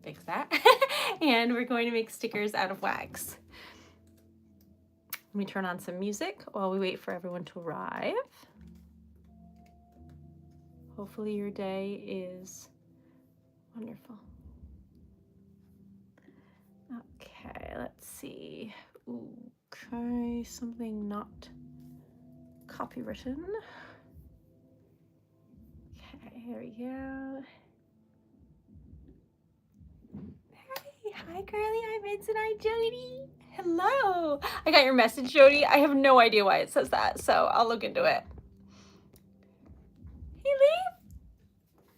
fix that. And we're going to make stickers out of wax. Let me turn on some music while we wait for everyone to arrive. Hopefully your day is wonderful. Okay, let's see. Okay, something not copywritten. Okay, here we go. Hi, Carly. Hi, Vincent. Hi, Jody. Hello. I got your message, Jody. I have no idea why it says that, so I'll look into it. Hey, Lee.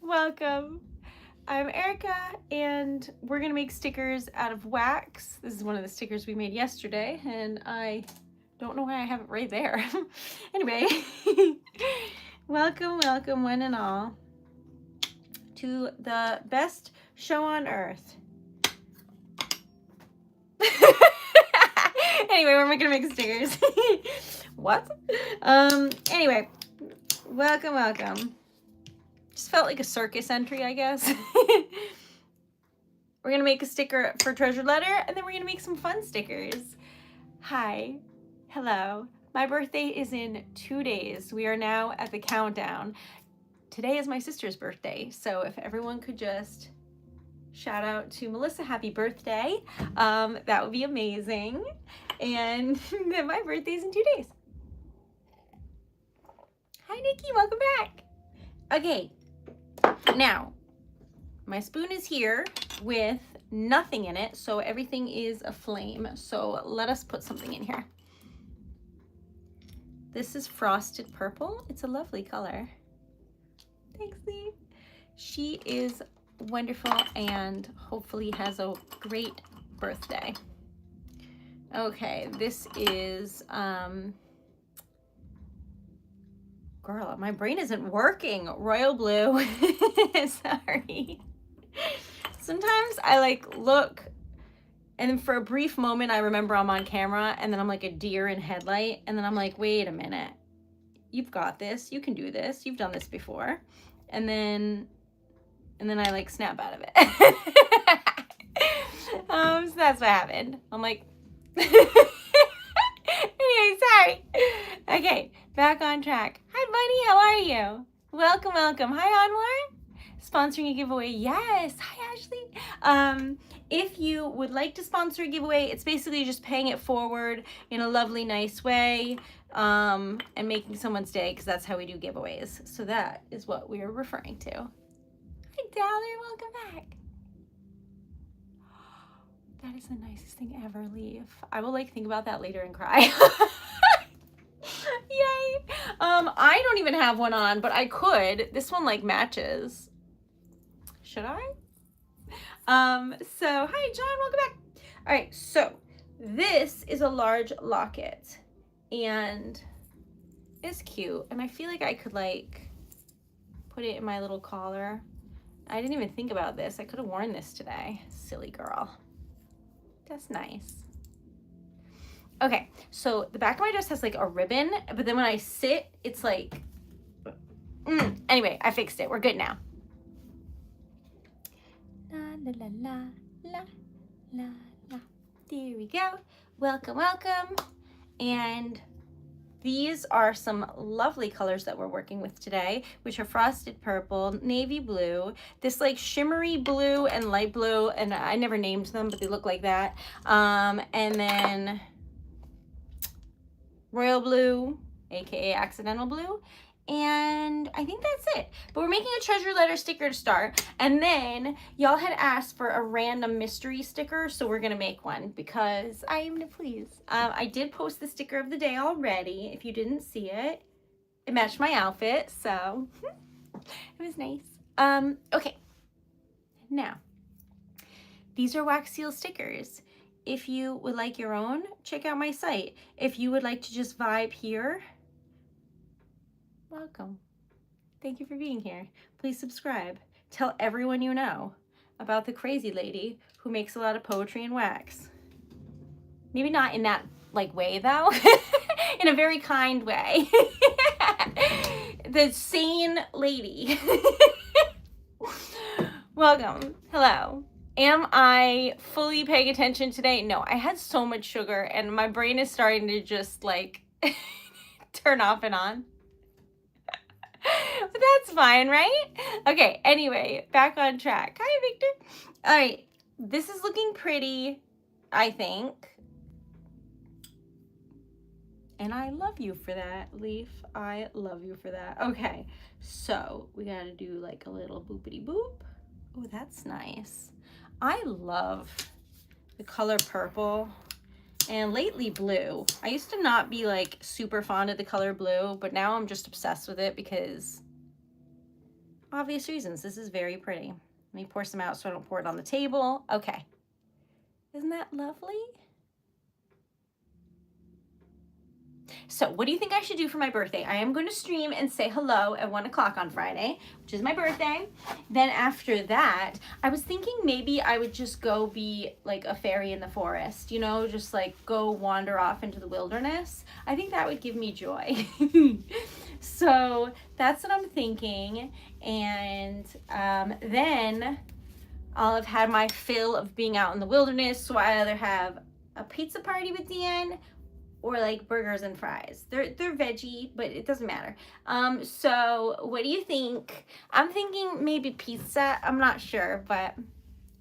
Welcome. I'm Erica, and we're going to make stickers out of wax. This is one of the stickers we made yesterday, and I don't know why I have it right there. Anyway, welcome, welcome, one and all, to the best show on earth. Anyway, we're gonna make stickers. What? Anyway, welcome, welcome. Just felt like a circus entry, I guess. We're gonna make a sticker for Treasured Letter, and then we're gonna make some fun stickers. Hi, hello. My birthday is in 2 days. We are now at the countdown. Today is my sister's birthday, so if everyone could just shout out to Melissa, happy birthday. That would be amazing. And then my birthday's in 2 days. Hi, Nikki, welcome back. Okay, now my spoon is here with nothing in it, so everything is aflame. So let us put something in here. This is frosted purple. It's a lovely color. Thanks, Lee. She is wonderful and hopefully has a great birthday. Okay, this is girl, my brain isn't working. Royal blue. Sorry. Sometimes I like look, and then for a brief moment I remember I'm on camera, and then I'm like a deer in headlight, and then I'm like, wait a minute, you've got this, you can do this, you've done this before, and then I like snap out of it. So that's what happened. I'm like, anyway, sorry. Okay, back on track. Hi, buddy, how are you? Welcome, welcome. Hi, Anwar. Sponsoring a giveaway. Yes. Hi, Ashley. If you would like to sponsor a giveaway, it's basically just paying it forward in a lovely, nice way, and making someone's day, because that's how we do giveaways. So that is what we are referring to. Hi, Dollar. Welcome back. That is the nicest thing ever, Leaf. I will like think about that later and cry. Yay. I don't even have one on, but I could. This one like matches. Should I? So hi, John, welcome back. All right, so this is a large locket, and it's cute, and I feel like I could like put it in my little collar. I didn't even think about this. I could have worn this today. Silly girl. That's nice. Okay, so the back of my dress has like a ribbon, but then when I sit, it's like, anyway, I fixed it. We're good now. La, la, la, la, la, la, la. There we go. Welcome, welcome. And these are some lovely colors that we're working with today, which are frosted purple, navy blue, this like shimmery blue and light blue, and I never named them, but they look like that. And then royal blue, aka accidental blue, and I think that's it. But we're making a treasure letter sticker to start, and then y'all had asked for a random mystery sticker, so we're gonna make one because I am to please. I did post the sticker of the day already. If you didn't see it, it matched my outfit, so it was nice. Okay, now these are wax seal stickers. If you would like your own, check out my site. If you would like to just vibe here, welcome. Thank you for being here. Please subscribe. Tell everyone you know about the crazy lady who makes a lot of poetry and wax. Maybe not in that like way though, in a very kind way. The sane lady. Welcome. Hello. Am I fully paying attention today? No, I had so much sugar and my brain is starting to just like turn off and on. But that's fine, right? Okay, anyway, back on track. Hi, Victor. All right, this is looking pretty, I think. And I love you for that, Leaf. I love you for that. Okay, so we gotta do like a little boopity boop. Oh, that's nice. I love the color purple and lately blue. I used to not be like super fond of the color blue, but now I'm just obsessed with it because obvious reasons. This is very pretty. Let me pour some out so I don't pour it on the table. Okay. Isn't that lovely? So what do you think I should do for my birthday? I am going to stream and say hello at 1 o'clock on Friday, which is my birthday. Then after that, I was thinking maybe I would just go be like a fairy in the forest, you know, just like go wander off into the wilderness. I think that would give me joy. So that's what I'm thinking. And then I'll have had my fill of being out in the wilderness. So I either have a pizza party with Dan or like burgers and fries. They're veggie, but it doesn't matter. So what do you think? I'm thinking maybe pizza. I'm not sure, but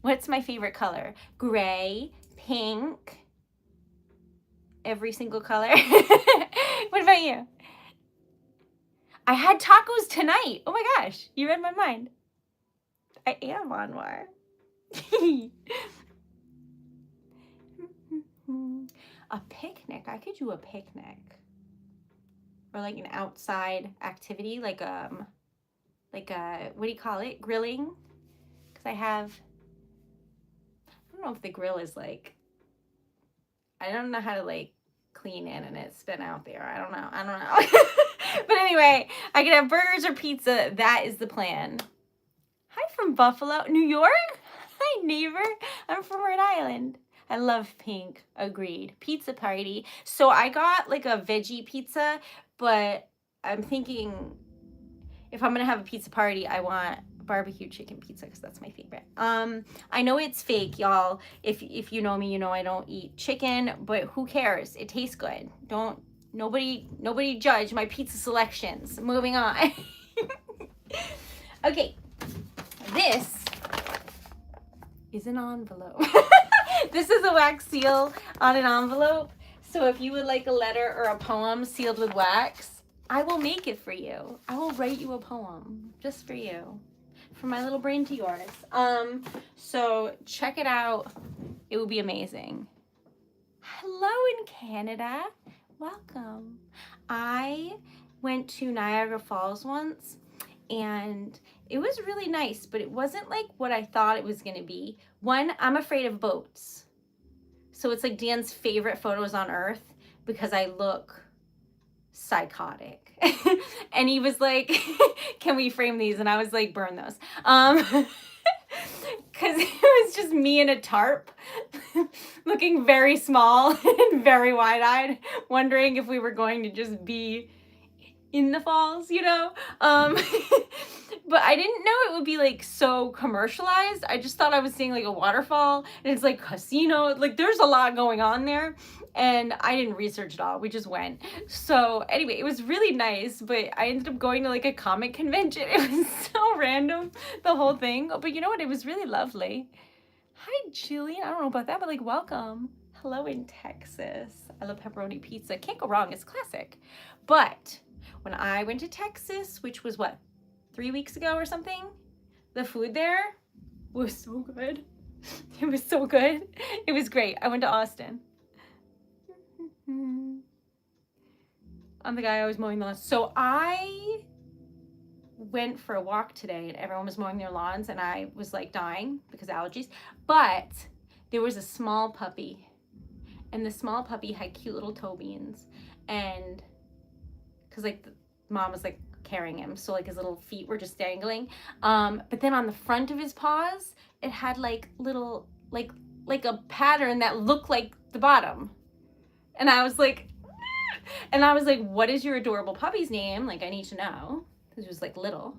what's my favorite color? Gray, pink, every single color. What about you? I had tacos tonight. Oh my gosh, you read my mind. I am Anwar. A picnic. I could do a picnic. Or like an outside activity, like a what do you call it? Grilling. Because I don't know if the grill is like, I don't know how to like clean it and it's been out there. I don't know. But anyway, I could have burgers or pizza. That is the plan. Hi from Buffalo, New York. Hi, neighbor. I'm from Rhode Island. I love pink. Agreed. Pizza party. So I got like a veggie pizza, but I'm thinking if I'm gonna have a pizza party, I want barbecue chicken pizza because that's my favorite. I know it's fake, y'all. If you know me, you know I don't eat chicken, but who cares? It tastes good. Nobody judge my pizza selections. Moving on. Okay, this is an envelope. This is a wax seal on an envelope. So if you would like a letter or a poem sealed with wax, I will make it for you. I will write you a poem just for you. From my little brain to yours. So check it out. It will be amazing. Hello in Canada. Welcome. I went to Niagara Falls once and it was really nice, but it wasn't like what I thought it was going to be. One, I'm afraid of boats. So it's like Dan's favorite photos on earth because I look psychotic. And he was like, can we frame these? And I was like, burn those. Because it was just me in a tarp looking very small and very wide-eyed, wondering if we were going to just be in the falls, you know? But I didn't know it would be like so commercialized. I just thought I was seeing like a waterfall and it's like casino, like there's a lot going on there. And I didn't research it all. We just went. So anyway, it was really nice, but I ended up going to like a comic convention. It was so random, the whole thing. But you know what? It was really lovely. Hi, Jillian. I don't know about that, but like, welcome. Hello in Texas. I love pepperoni pizza. Can't go wrong. It's classic. But when I went to Texas, which was what, 3 weeks ago or something, the food there was so good. It was so good. It was great. I went to Austin. I'm the guy always mowing the lawns. So I went for a walk today and everyone was mowing their lawns and I was like dying because of allergies. But there was a small puppy and the small puppy had cute little toe beans. And because like the mom was like carrying him, so like his little feet were just dangling. But then on the front of his paws, it had like little like a pattern that looked like the bottom. And I was like, what is your adorable puppy's name? Like, I need to know. Because it was like little.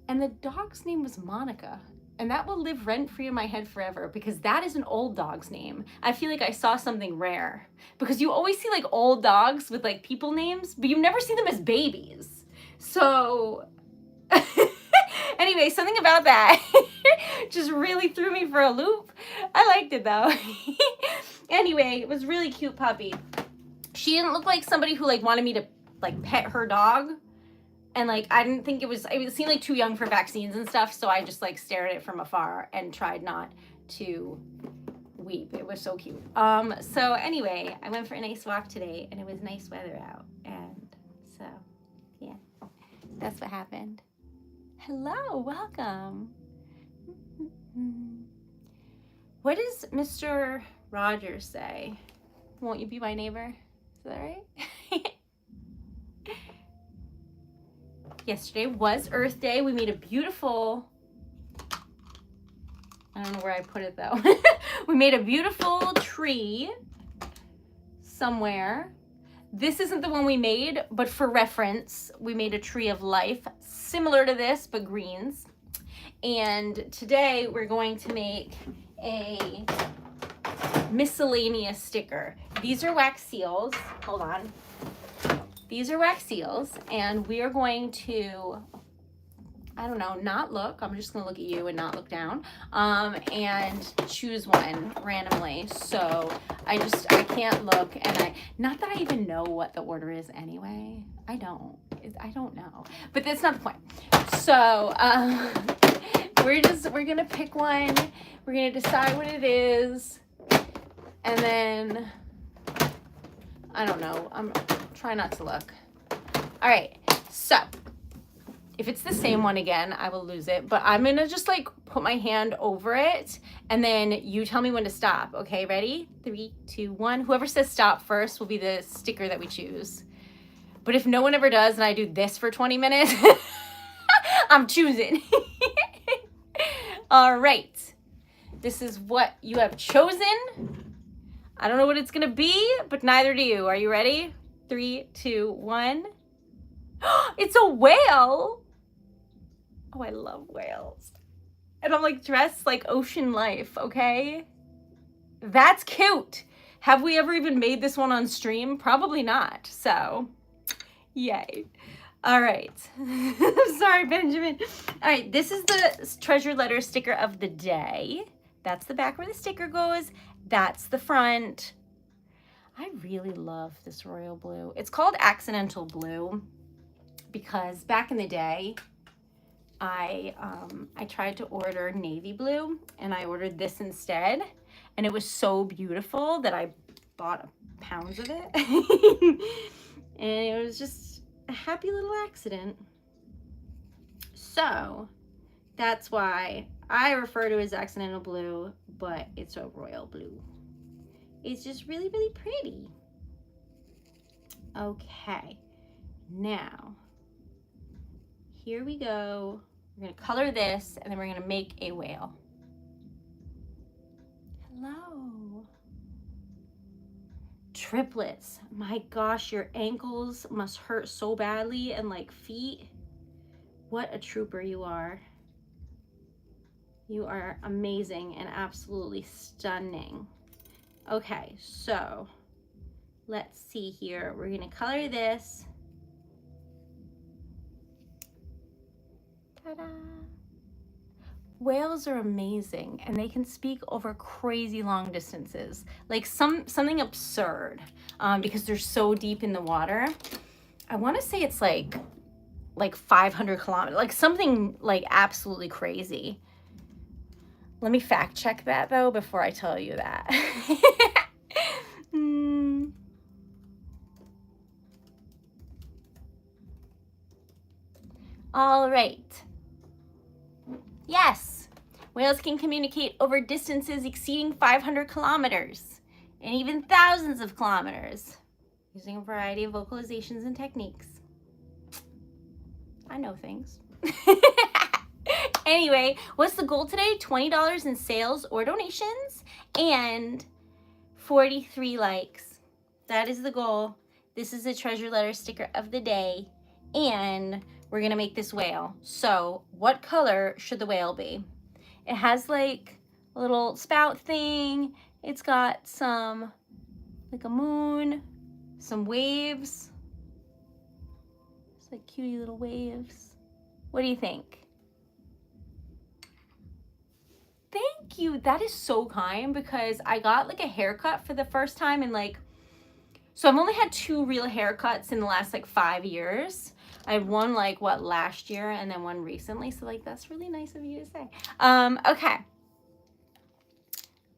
And the dog's name was Monica. And that will live rent-free in my head forever because that is an old dog's name. I feel like I saw something rare because you always see like old dogs with like people names, but you never see them as babies. So anyway, something about that just really threw me for a loop. I liked it though. Anyway, it was really cute puppy. She didn't look like somebody who like wanted me to like pet her dog. And like, I didn't think it seemed like too young for vaccines and stuff. So I just like stared at it from afar and tried not to weep. It was so cute. So anyway, I went for a nice walk today and it was nice weather out. And so, yeah, that's what happened. Hello, welcome. What does Mr. Rogers say? Won't you be my neighbor? Is that right? Yesterday was Earth Day. We made a beautiful, I don't know where I put it though. We made a beautiful tree somewhere. This isn't the one we made, but for reference, we made a tree of life similar to this, but greens. And today we're going to make a miscellaneous sticker. These are wax seals. Hold on. These are wax seals, and we are going to, I don't know, not look. I'm just gonna look at you and not look down, and choose one randomly. So I can't look, and not that I even know what the order is anyway. I don't know, but that's not the point. So we're gonna pick one. We're gonna decide what it is, and then I don't know. Try not to look. All right, so if it's the same one again, I will lose it, but I'm gonna just like put my hand over it and then you tell me when to stop. Okay, ready? 3, 2, 1. Whoever says stop first will be the sticker that we choose. But if no one ever does and I do this for 20 minutes, I'm choosing. All right, this is what you have chosen. I don't know what it's gonna be, but neither do you. Are you ready? 3, 2, 1. It's a whale. Oh, I love whales. And I'm like dressed like ocean life, okay? That's cute. Have we ever even made this one on stream? Probably not. So, yay. All right. Sorry, Benjamin. All right, this is the treasured letter sticker of the day. That's the back where the sticker goes. That's the front. I really love this royal blue. It's called accidental blue because back in the day, I tried to order navy blue and I ordered this instead, and it was so beautiful that I bought pounds of it. And it was just a happy little accident. So that's why I refer to it as accidental blue, but it's a royal blue. It's just really, really pretty. Okay, now, here we go. We're gonna color this, and then we're gonna make a whale. Hello. Triplets. My gosh, your ankles must hurt so badly, and like feet. What a trooper you are. You are amazing and absolutely stunning. Okay, so let's see here. We're gonna color this. Ta-da! Whales are amazing and they can speak over crazy long distances, like something absurd, because they're so deep in the water. I want to say it's like 500 kilometers, like something like absolutely crazy. Let me fact check that though before I tell you that. All right. Yes, whales can communicate over distances exceeding 500 kilometers and even thousands of kilometers using a variety of vocalizations and techniques. I know things. Anyway, what's the goal today? $20 in sales or donations and 43 likes. That is the goal. This is a treasure letter sticker of the day, and we're gonna make this whale. So what color should the whale be? It has like a little spout thing. It's got some, like a moon, some waves. It's like cutie little waves. What do you think? Thank you. That is so kind, because I got like a haircut for the first time in like, so I've only had 2 real haircuts in the last like 5 years. I had one like what, last year, and then one recently. So like, that's really nice of you to say. Okay.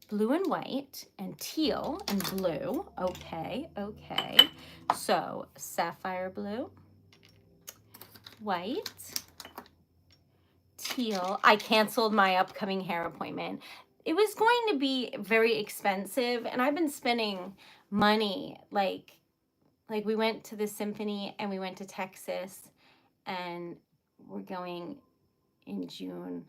Blue and white and teal and blue. Okay, okay. So sapphire blue, white, teal. I canceled my upcoming hair appointment. It was going to be very expensive, and I've been spending money. Like we went to the symphony and we went to Texas, and we're going in June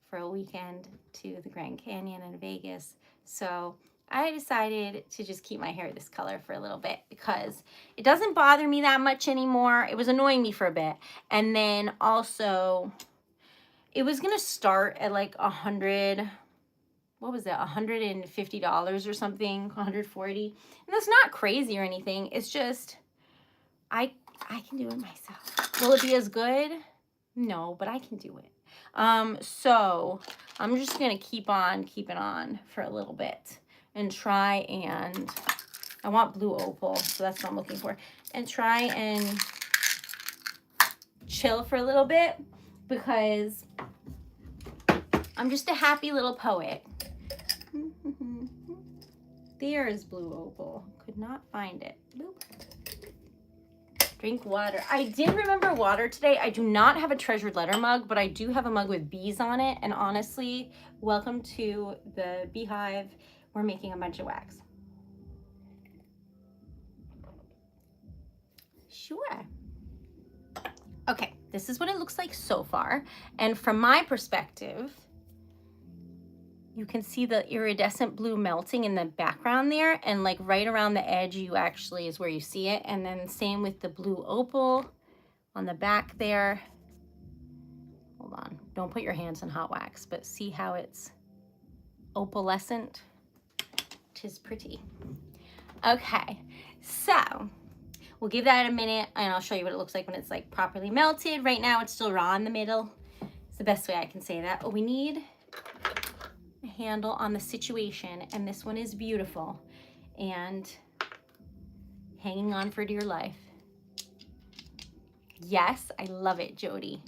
for a weekend to the Grand Canyon in Vegas. So I decided to just keep my hair this color for a little bit, because it doesn't bother me that much anymore. It was annoying me for a bit. And then also, it was gonna start at like $150 or something, 140. And that's not crazy or anything. It's just, I can do it myself. Will it be as good? No, but I can do it. So I'm just gonna keep on keeping on for a little bit and try, and I want blue opal, so that's what I'm looking for, and try and chill for a little bit, because I'm just a happy little poet. There is blue opal. Could not find it. Boop. Drink water. I did remember water today. I do not have a treasured letter mug, but I do have a mug with bees on it. And honestly, welcome to the beehive. We're making a bunch of wax. Sure. Okay, this is what it looks like so far. And from my perspective, you can see the iridescent blue melting in the background there, and like right around the edge, you actually is where you see it. And then same with the blue opal on the back there. Hold on, don't put your hands in hot wax, but see how it's opalescent? Tis pretty. Okay, so we'll give that a minute, and I'll show you what it looks like when it's like properly melted. Right now it's still raw in the middle. It's the best way I can say that. Oh, we need a handle on the situation, and this one is beautiful and hanging on for dear life. Yes, I love it, Jody.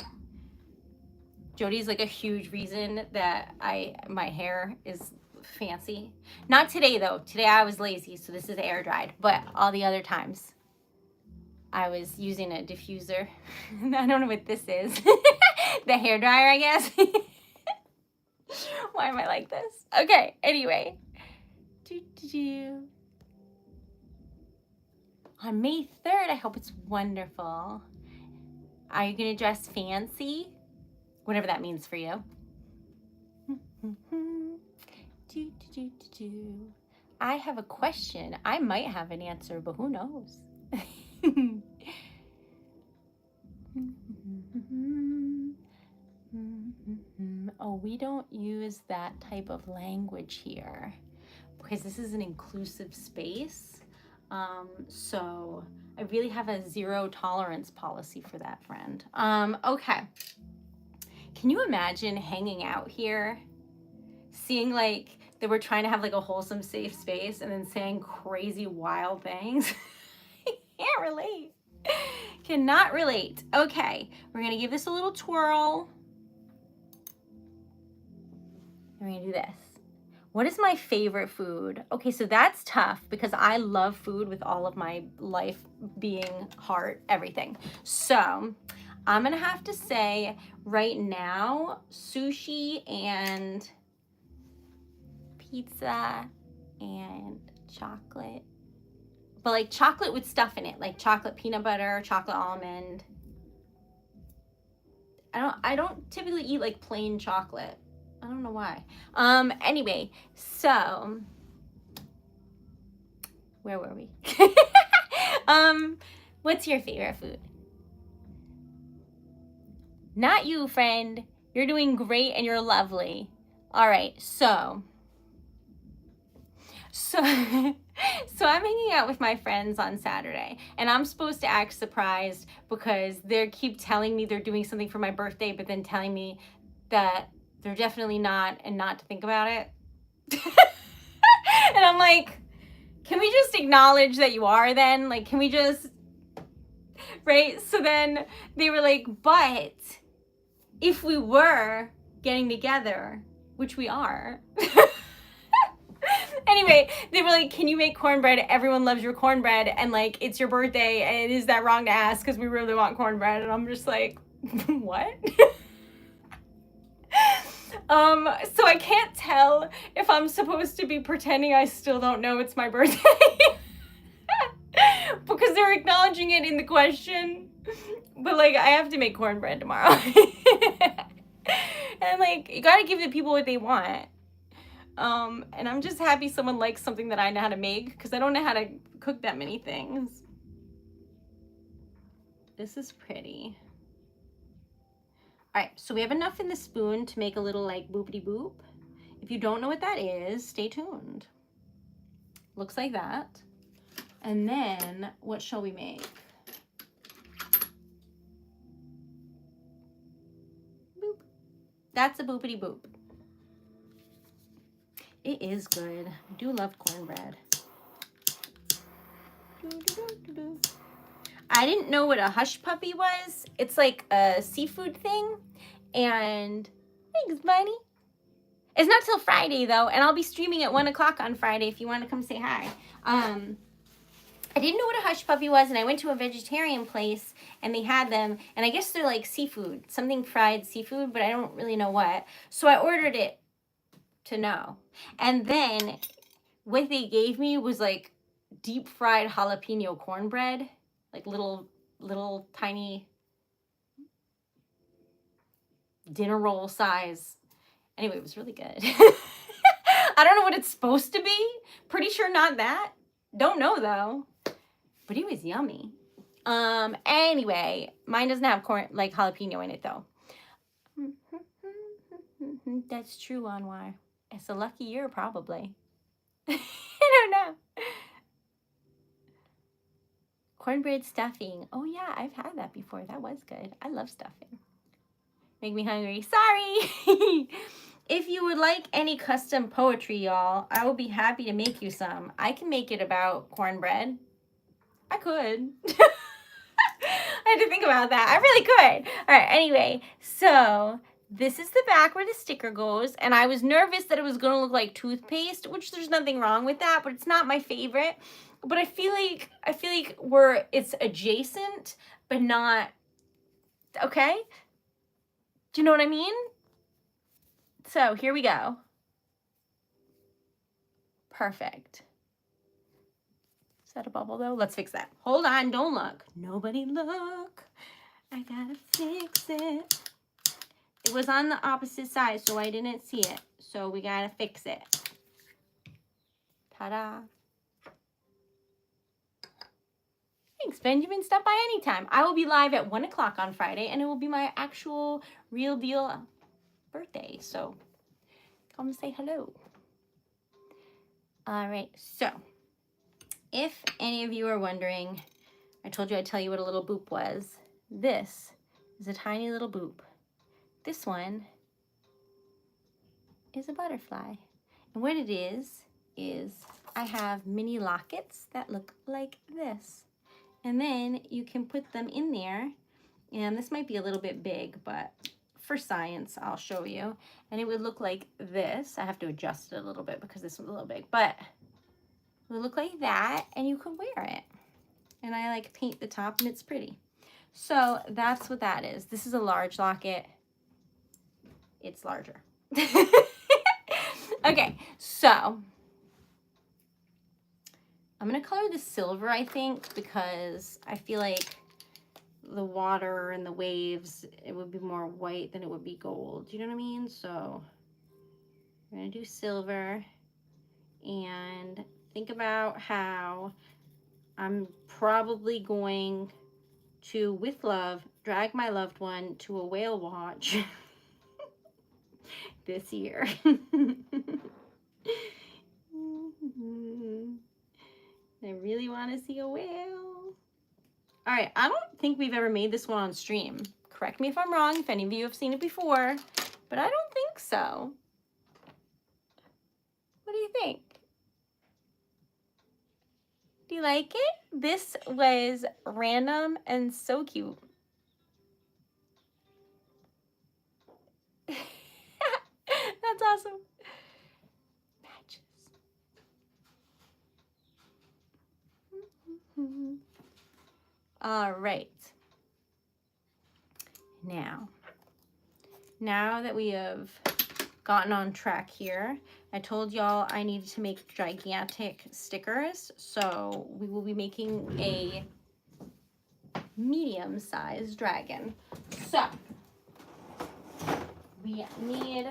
Jody's like a huge reason that my hair is fancy. Not today though. Today I was lazy, so this is air dried, but all the other times I was using a diffuser. I don't know what this is. The hair dryer, I guess. Why am I like this? Okay, anyway. On May 3rd, I hope it's wonderful. Are you gonna dress fancy? Whatever that means for you. I have a question. I might have an answer, but who knows? Oh, we don't use that type of language here because this is an inclusive space. So I really have a 0 tolerance policy for that, friend. Okay. Can you imagine hanging out here, seeing like that we're trying to have like a wholesome, safe space, and then saying crazy, wild things? I can't relate. Cannot relate. Okay, we're gonna give this a little twirl. We're gonna do this. What is my favorite food? Okay, so that's tough because I love food with all of my life, being, heart, everything. So I'm gonna have to say right now, sushi and pizza and chocolate. But like chocolate with stuff in it, like chocolate peanut butter, chocolate almond. I don't typically eat like plain chocolate. I don't know why. Anyway, so where were we? What's your favorite food? Not you, friend. You're doing great and you're lovely. All right, so so I'm hanging out with my friends on Saturday, and I'm supposed to act surprised because they keep telling me they're doing something for my birthday, but then telling me that they're definitely not and not to think about it. And I'm like, can we just acknowledge that you are then? Like, can we just, right? So then they were like, but if we were getting together, which we are. Anyway, they were like, can you make cornbread? Everyone loves your cornbread. And like, it's your birthday. And is that wrong to ask? Because we really want cornbread. And I'm just like, what? So I can't tell if I'm supposed to be pretending I still don't know it's my birthday. Because they're acknowledging it in the question. But like, I have to make cornbread tomorrow. And like, you gotta give the people what they want. And I'm just happy someone likes something that I know how to make, because I don't know how to cook that many things. This is pretty. All right, so we have enough in the spoon to make a little like boopity boop. If you don't know what that is, stay tuned. Looks like that. And then what shall we make? Boop. That's a boopity boop. It is good. I do love cornbread. I didn't know what a hush puppy was. It's like a seafood thing. And thanks, buddy. It's not till Friday though, and I'll be streaming at 1 o'clock on Friday if you want to come say hi. I didn't know what a hush puppy was, and I went to a vegetarian place and they had them, and I guess they're like seafood, something fried seafood, but I don't really know what. So I ordered it to know. And then what they gave me was like deep fried jalapeno cornbread, like little tiny dinner roll size. Anyway, it was really good. I don't know what it's supposed to be. Pretty sure not that. Don't know though. But it was yummy. Anyway, mine doesn't have like jalapeno in it though. That's true, Anwar. It's a lucky year, probably. I don't know. Cornbread stuffing. Oh yeah, I've had that before. That was good. I love stuffing. Make me hungry. Sorry. If you would like any custom poetry, y'all, I will be happy to make you some. I can make it about cornbread. I could. I had to think about that. I really could. All right, anyway, so this is the back where the sticker goes, and I was nervous that it was going to look like toothpaste, which there's nothing wrong with that, but it's not my favorite. But I feel like it's adjacent, but not, okay? Do you know what I mean? So here we go. Perfect. Is that a bubble though? Let's fix that. Hold on, don't look. Nobody look. I gotta fix it. It was on the opposite side, so I didn't see it. So we gotta fix it. Ta-da. Thanks, Benjamin. Stop by anytime. I will be live at 1 o'clock on Friday, and it will be my actual real deal birthday. So come say hello. All right, so if any of you are wondering, I told you I'd tell you what a little boop was. This is a tiny little boop. This one is a butterfly. And what it is I have mini lockets that look like this. And then you can put them in there. And this might be a little bit big, but for science, I'll show you. And it would look like this. I have to adjust it a little bit because this one's a little big, but it would look like that, and you could wear it. And I like paint the top, and it's pretty. So that's what that is. This is a large locket. It's larger. Okay, so I'm gonna color the silver, I think, because I feel like the water and the waves, it would be more white than it would be gold. You know what I mean? So I'm gonna do silver, and think about how I'm probably going to, with love, drag my loved one to a whale watch. this year. I really want to see a whale. All right, I don't think we've ever made this one on stream. Correct me if I'm wrong, if any of you have seen it before, but I don't think so. What do you think? Do you like it? This was random and so cute. That's awesome. Matches. All right. Now that we have gotten on track here, I told y'all I needed to make gigantic stickers, so we will be making a medium-sized dragon. So we need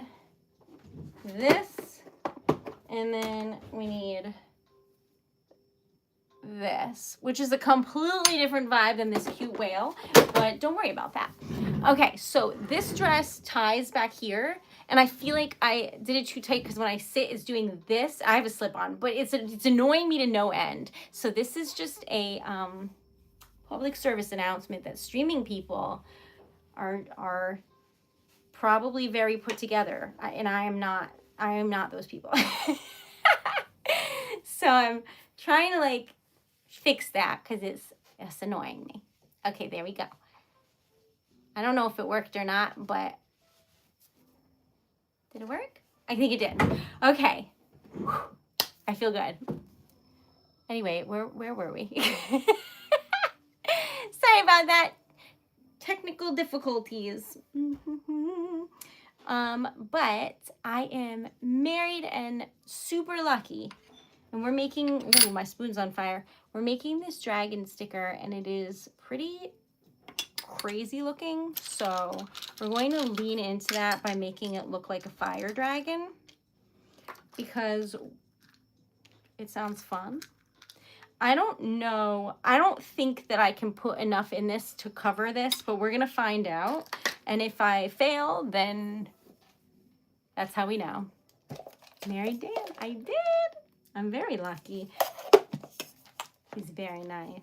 this, and then we need this, which is a completely different vibe than this cute whale, but don't worry about that. Okay, so this dress ties back here, and I feel like I did it too tight because when I sit, it's doing this. I have a slip on, but it's annoying me to no end. So this is just a public service announcement that streaming people are probably very put together, and I am not those people. So I'm trying to like fix that because it's annoying me. Okay, there we go. I don't know if it worked or not, but did it work? I think it did. Okay. Whew. I feel good. Anyway, where were we? Sorry about that. Technical difficulties. But I am married and super lucky. And we're making, ooh, my spoon's on fire. We're making this dragon sticker, and it is pretty crazy looking. So we're going to lean into that by making it look like a fire dragon because it sounds fun. I don't know. I don't think that I can put enough in this to cover this, but we're going to find out. And if I fail, then that's how we know. Married Dan. I did. I'm very lucky. He's very nice.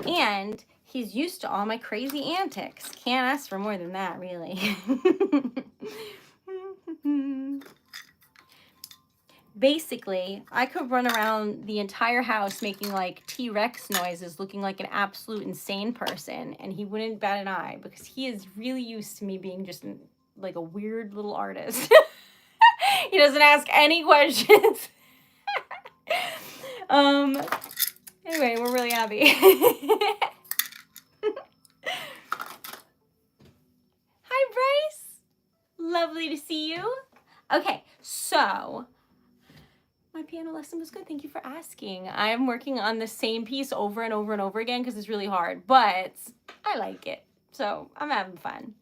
And he's used to all my crazy antics. Can't ask for more than that, really. Basically, I could run around the entire house making like T-Rex noises, looking like an absolute insane person, and he wouldn't bat an eye because he is really used to me being just like a weird little artist. He doesn't ask any questions. Anyway, we're really happy. Hi, Bryce. Lovely to see you. Okay, so my piano lesson was good. Thank you for asking. I'm working on the same piece over and over and over again because it's really hard, but I like it. So I'm having fun.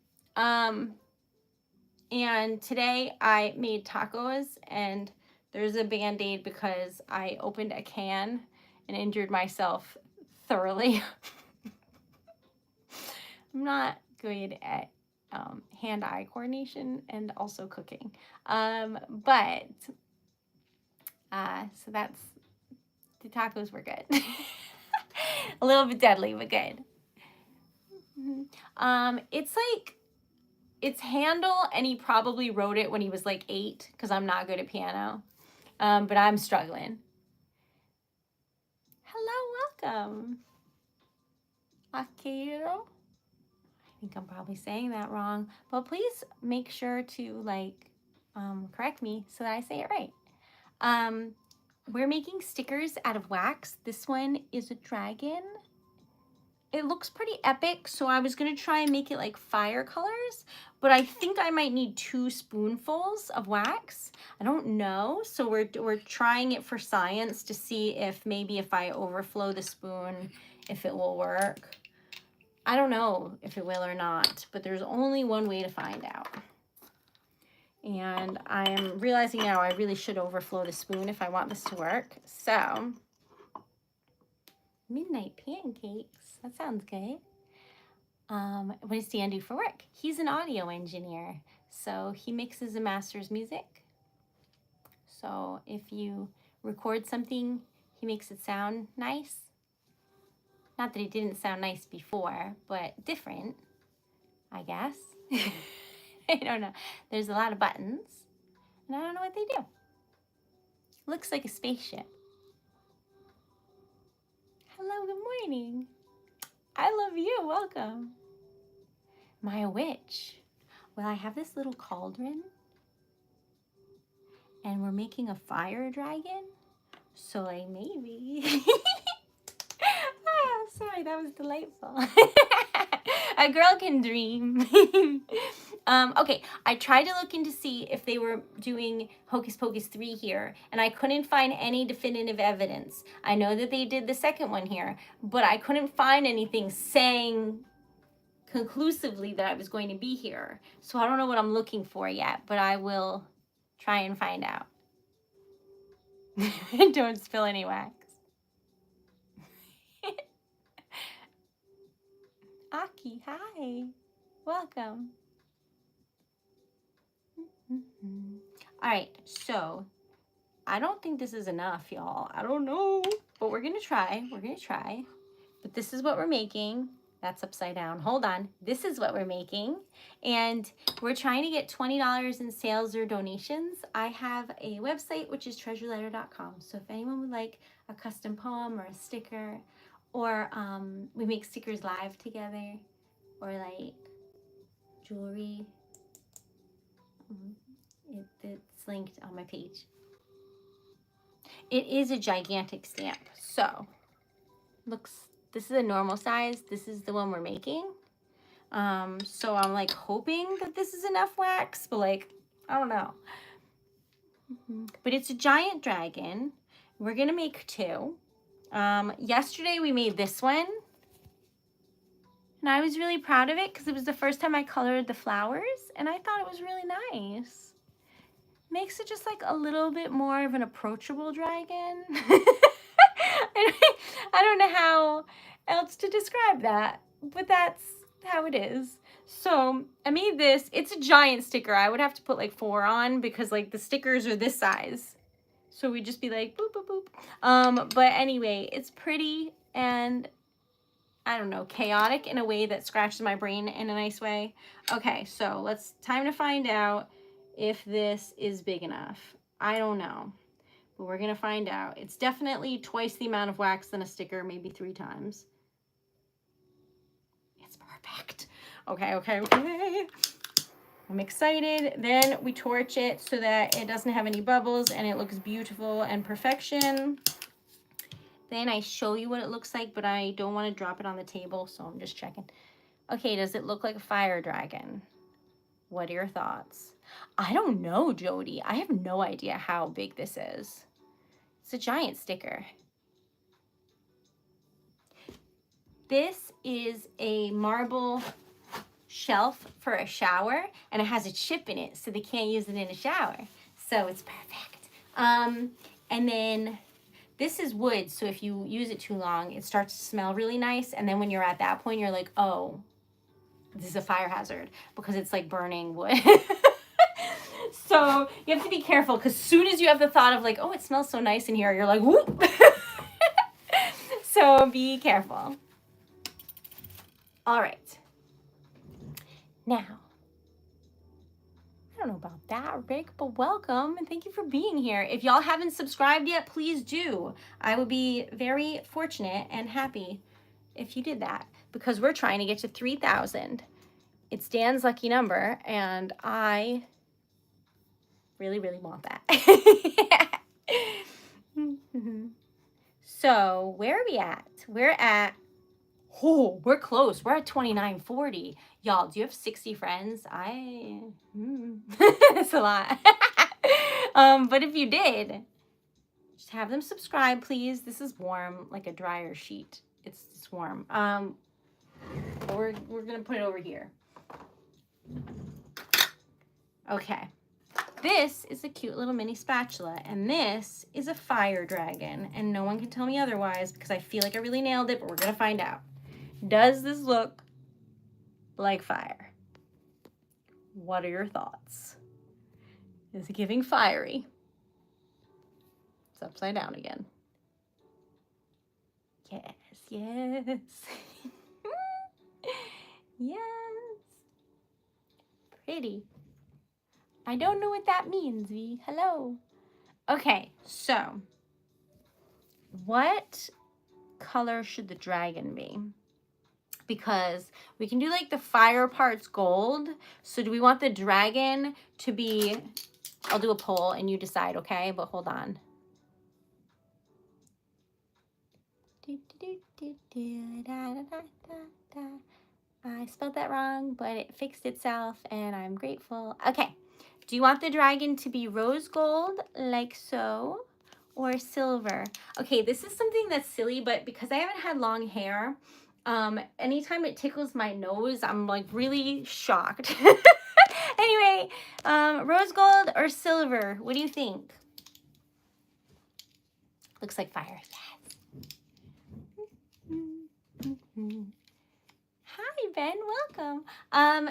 And today I made tacos, and there's a Band-Aid because I opened a can and injured myself thoroughly. I'm not good at hand-eye coordination and also cooking. But so that's, the tacos were good. A little bit deadly, but good. It's like, it's Handel, and he probably wrote it when he was like 8 because I'm not good at piano. But I'm struggling. Hello, welcome. Akiro. I think I'm probably saying that wrong, but please make sure to like correct me so that I say it right. We're making stickers out of wax. This one is a dragon. It looks pretty epic, so I was gonna try and make it like fire colors, but I think I might need 2 spoonfuls of wax. I don't know, so we're trying it for science to see if maybe if I overflow the spoon, if it will work. I don't know if it will or not, but there's only one way to find out. And I'm realizing now I really should overflow the spoon if I want this to work. So, midnight pancakes. That sounds good. What does Dan do for work? He's an audio engineer. So he mixes and masters music. So if you record something, he makes it sound nice. Not that it didn't sound nice before, but different, I guess. I don't know. There's a lot of buttons, and I don't know what they do. Looks like a spaceship. Hello, good morning. I love you. Welcome. Am I a witch? Well, I have this little cauldron, and we're making a fire dragon. So, like, maybe. Ah, sorry, that was delightful. A girl can dream. Okay, I tried to look in to see if they were doing Hocus Pocus 3 here, and I couldn't find any definitive evidence. I know that they did the second one here, but I couldn't find anything saying conclusively that I was going to be here. So I don't know what I'm looking for yet, but I will try and find out. Don't spill any wax. Aki, hi. Welcome. All right, so I don't think this is enough, y'all. I don't know, but we're gonna try. We're gonna try. But this is what we're making. That's upside down. Hold on. This is what we're making. And we're trying to get $20 in sales or donations. I have a website, which is TreasuredLetter.com. So if anyone would like a custom poem or a sticker, or we make stickers live together, or like jewelry, it's linked on my page. It is a gigantic stamp. So this is a normal size. This is the one we're making. So I'm like hoping that this is enough wax, but like, I don't know. But it's a giant dragon. We're gonna make 2. Yesterday we made this one, and I was really proud of it because it was the first time I colored the flowers, and I thought it was really nice. Makes it just like a little bit more of an approachable dragon. I don't know how else to describe that, but that's how it is. So I made this. It's a giant sticker. I would have to put like 4 on because like the stickers are this size. So we'd just be like boop, boop, boop. But anyway, it's pretty and I don't know, chaotic in a way that scratches my brain in a nice way. Okay, so time to find out if this is big enough. I don't know, but we're gonna find out. It's definitely twice the amount of wax than a sticker, maybe 3 times. It's perfect. Okay. I'm excited. Then we torch it so that it doesn't have any bubbles and it looks beautiful and perfection. Then I show you what it looks like, but I don't want to drop it on the table, so I'm just checking. Okay, does it look like a fire dragon? What are your thoughts? I don't know, Jody. I have no idea how big this is. It's a giant sticker. This is a marble shelf for a shower, and it has a chip in it, so they can't use it in a shower. So it's perfect. And then this is wood, so if you use it too long, it starts to smell really nice, and then when you're at that point, you're like, oh, this is a fire hazard, because it's like burning wood. So you have to be careful, because as soon as you have the thought of like, oh, it smells so nice in here, you're like, whoop. So be careful. All right. Now, I don't know about that, Rick, but welcome and thank you for being here. If y'all haven't subscribed yet, please do. I would be very fortunate and happy if you did that, because we're trying to get to 3,000. It's Dan's lucky number, and I really, really want that. So where are we at? We're close. We're at 2940. Y'all, do you have 60 friends? That's a lot. But if you did, just have them subscribe, please. This is warm, like a dryer sheet. It's warm. We're gonna put it over here. Okay. This is a cute little mini spatula, and this is a fire dragon, and no one can tell me otherwise because I feel like I really nailed it, but we're gonna find out. Does this look like fire? What are your thoughts? Is it giving fiery? It's upside down again. Yes, yes. Yes. Pretty. I don't know what that means, V. Hello. Okay, so what color should the dragon be? Because we can do like the fire parts gold. So do we want the dragon to be, I'll do a poll and you decide, okay? But hold on. I spelled that wrong, but it fixed itself and I'm grateful. Okay, do you want the dragon to be rose gold like so or silver? Okay, this is something that's silly, but because I haven't had long hair, anytime it tickles my nose, I'm like really shocked. Anyway, rose gold or silver? What do you think? Looks like fire. Yes. Hi, Ben. Welcome.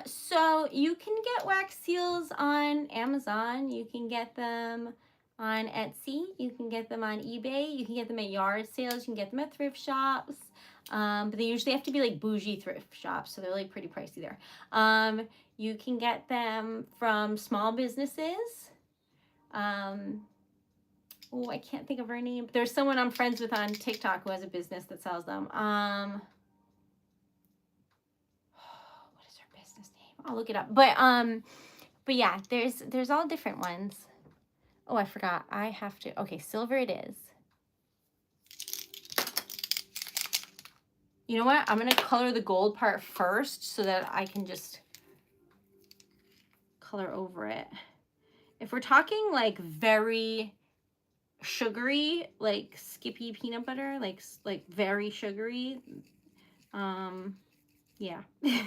So you can get wax seals on Amazon. You can get them on Etsy. You can get them on eBay. You can get them at yard sales. You can get them at thrift shops. But they usually have to be like bougie thrift shops, so they're like pretty pricey there. You can get them from small businesses. Oh, I can't think of her name. There's someone I'm friends with on TikTok who has a business that sells them. What is her business name? I'll look it up. But yeah, there's all different ones. Oh, I forgot. I have to. Okay, silver it is. You know what? I'm going to color the gold part first so that I can just color over it. If we're talking like very sugary, like Skippy peanut butter, like very sugary, yeah. I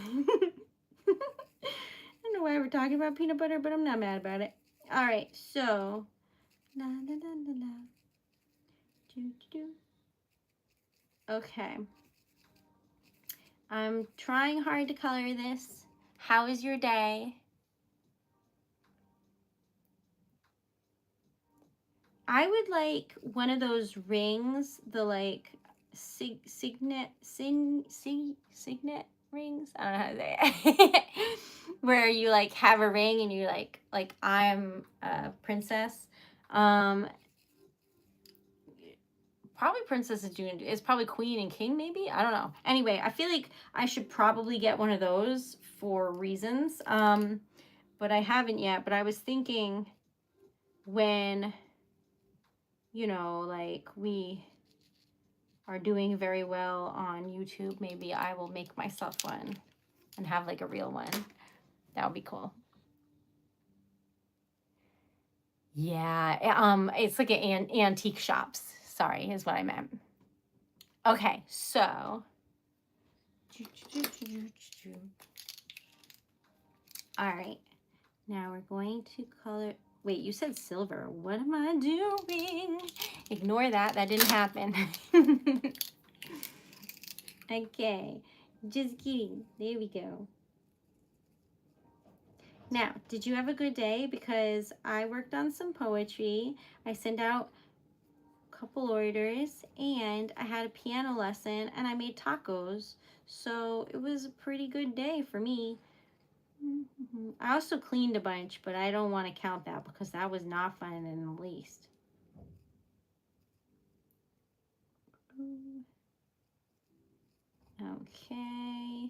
don't know why we're talking about peanut butter, but I'm not mad about it. All right, so la la la la la. Do do do. Okay. I'm trying hard to color this. How is your day? I would like one of those rings, the like signet rings. I don't know how to say it. Where you like have a ring and you like I'm a princess. Probably Princess is doing, it's probably Queen and King maybe. I don't know. Anyway, I feel like I should probably get one of those for reasons. But I haven't yet. But I was thinking when, you know, like we are doing very well on YouTube, maybe I will make myself one and have like a real one. That would be cool. Yeah, it's like an antique shops. Sorry, is what I meant. Okay, so all right, now we're going to color. Wait, you said silver. What am I doing? Ignore that. That didn't happen. Okay, just kidding. There we go. Now, did you have a good day? Because I worked on some poetry. I sent out a couple orders and I had a piano lesson and I made tacos. So it was a pretty good day for me. I also cleaned a bunch, but I don't want to count that because that was not fun in the least. Okay.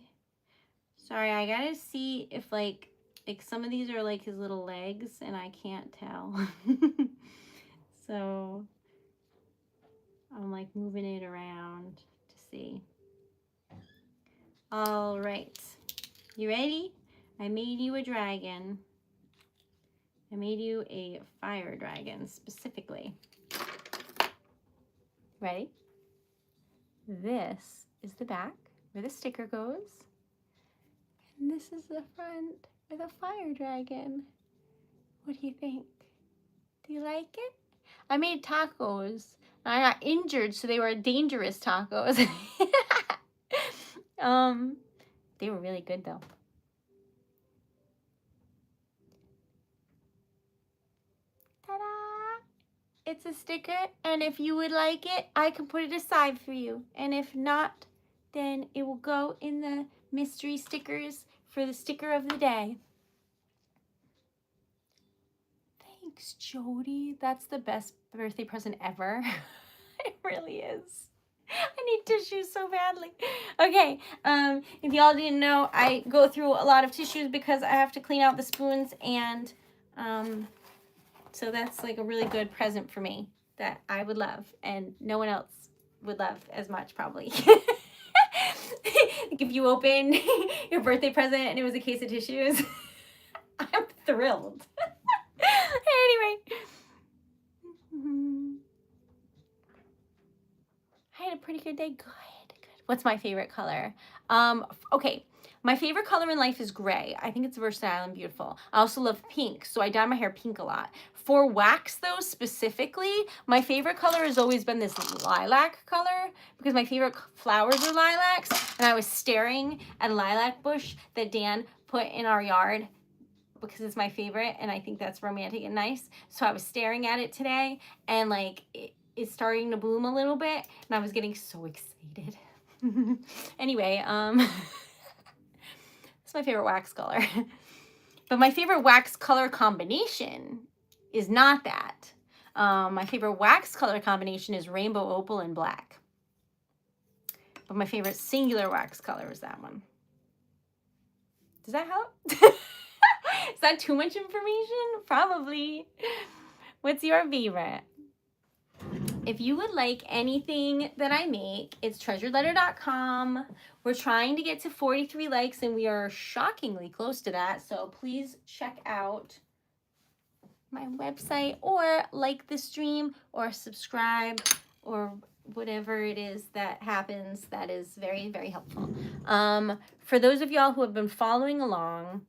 Sorry, I gotta see if like some of these are like his little legs and I can't tell. So I'm like moving it around to see. All right, you ready? I made you a dragon. I made you a fire dragon specifically. Ready? This is the back where the sticker goes. And this is the front with a fire dragon. What do you think? Do you like it? I made tacos. I got injured, so they were dangerous tacos. They were really good though. it's a sticker, and if you would like it, I can put it aside for you. And if not, then it will go in the mystery stickers for the sticker of the day. Thanks, Jody. That's the best birthday present ever. It really is. I need tissues so badly. Okay, if y'all didn't know, I go through a lot of tissues because I have to clean out the spoons, and so that's like a really good present for me that I would love, and no one else would love as much probably. Like if you open your birthday present and it was a case of tissues, I'm thrilled. Anyway. I had a pretty good day. Good. What's my favorite color? Okay. My favorite color in life is gray. I think it's versatile and beautiful. I also love pink, so I dye my hair pink a lot. For wax, though, specifically, my favorite color has always been this lilac color because my favorite flowers are lilacs, and I was staring at a lilac bush that Dan put in our yard because it's my favorite, and I think that's romantic and nice. So I was staring at it today, and like it's starting to bloom a little bit, and I was getting so excited. Anyway, it's my favorite wax color. But my favorite wax color combination is not that. My favorite wax color combination is rainbow opal and black. But my favorite singular wax color is that one. Does that help? Is that too much information? Probably. What's your favorite? If you would like anything that I make, it's TreasuredLetter.com. We're trying to get to 43 likes, and we are shockingly close to that. So please check out my website, or like the stream, or subscribe, or whatever it is that happens. That is very, very helpful. For those of y'all who have been following along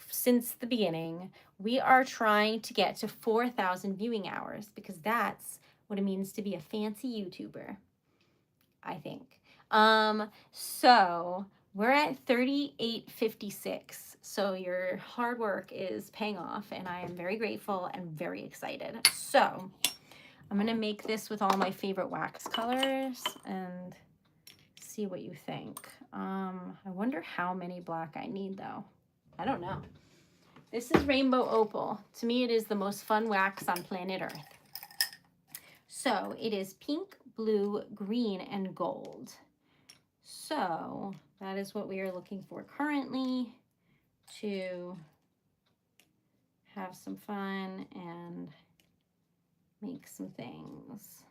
since the beginning, we are trying to get to 4,000 viewing hours because that's what it means to be a fancy YouTuber, I think. So we're at 3856. So your hard work is paying off, and I am very grateful and very excited. So I'm gonna make this with all my favorite wax colors and see what you think. I wonder how many black I need though. I don't know. This is rainbow opal. To me, it is the most fun wax on planet Earth. So it is pink, blue, green, and gold. So that is what we are looking for currently to have some fun and make some things.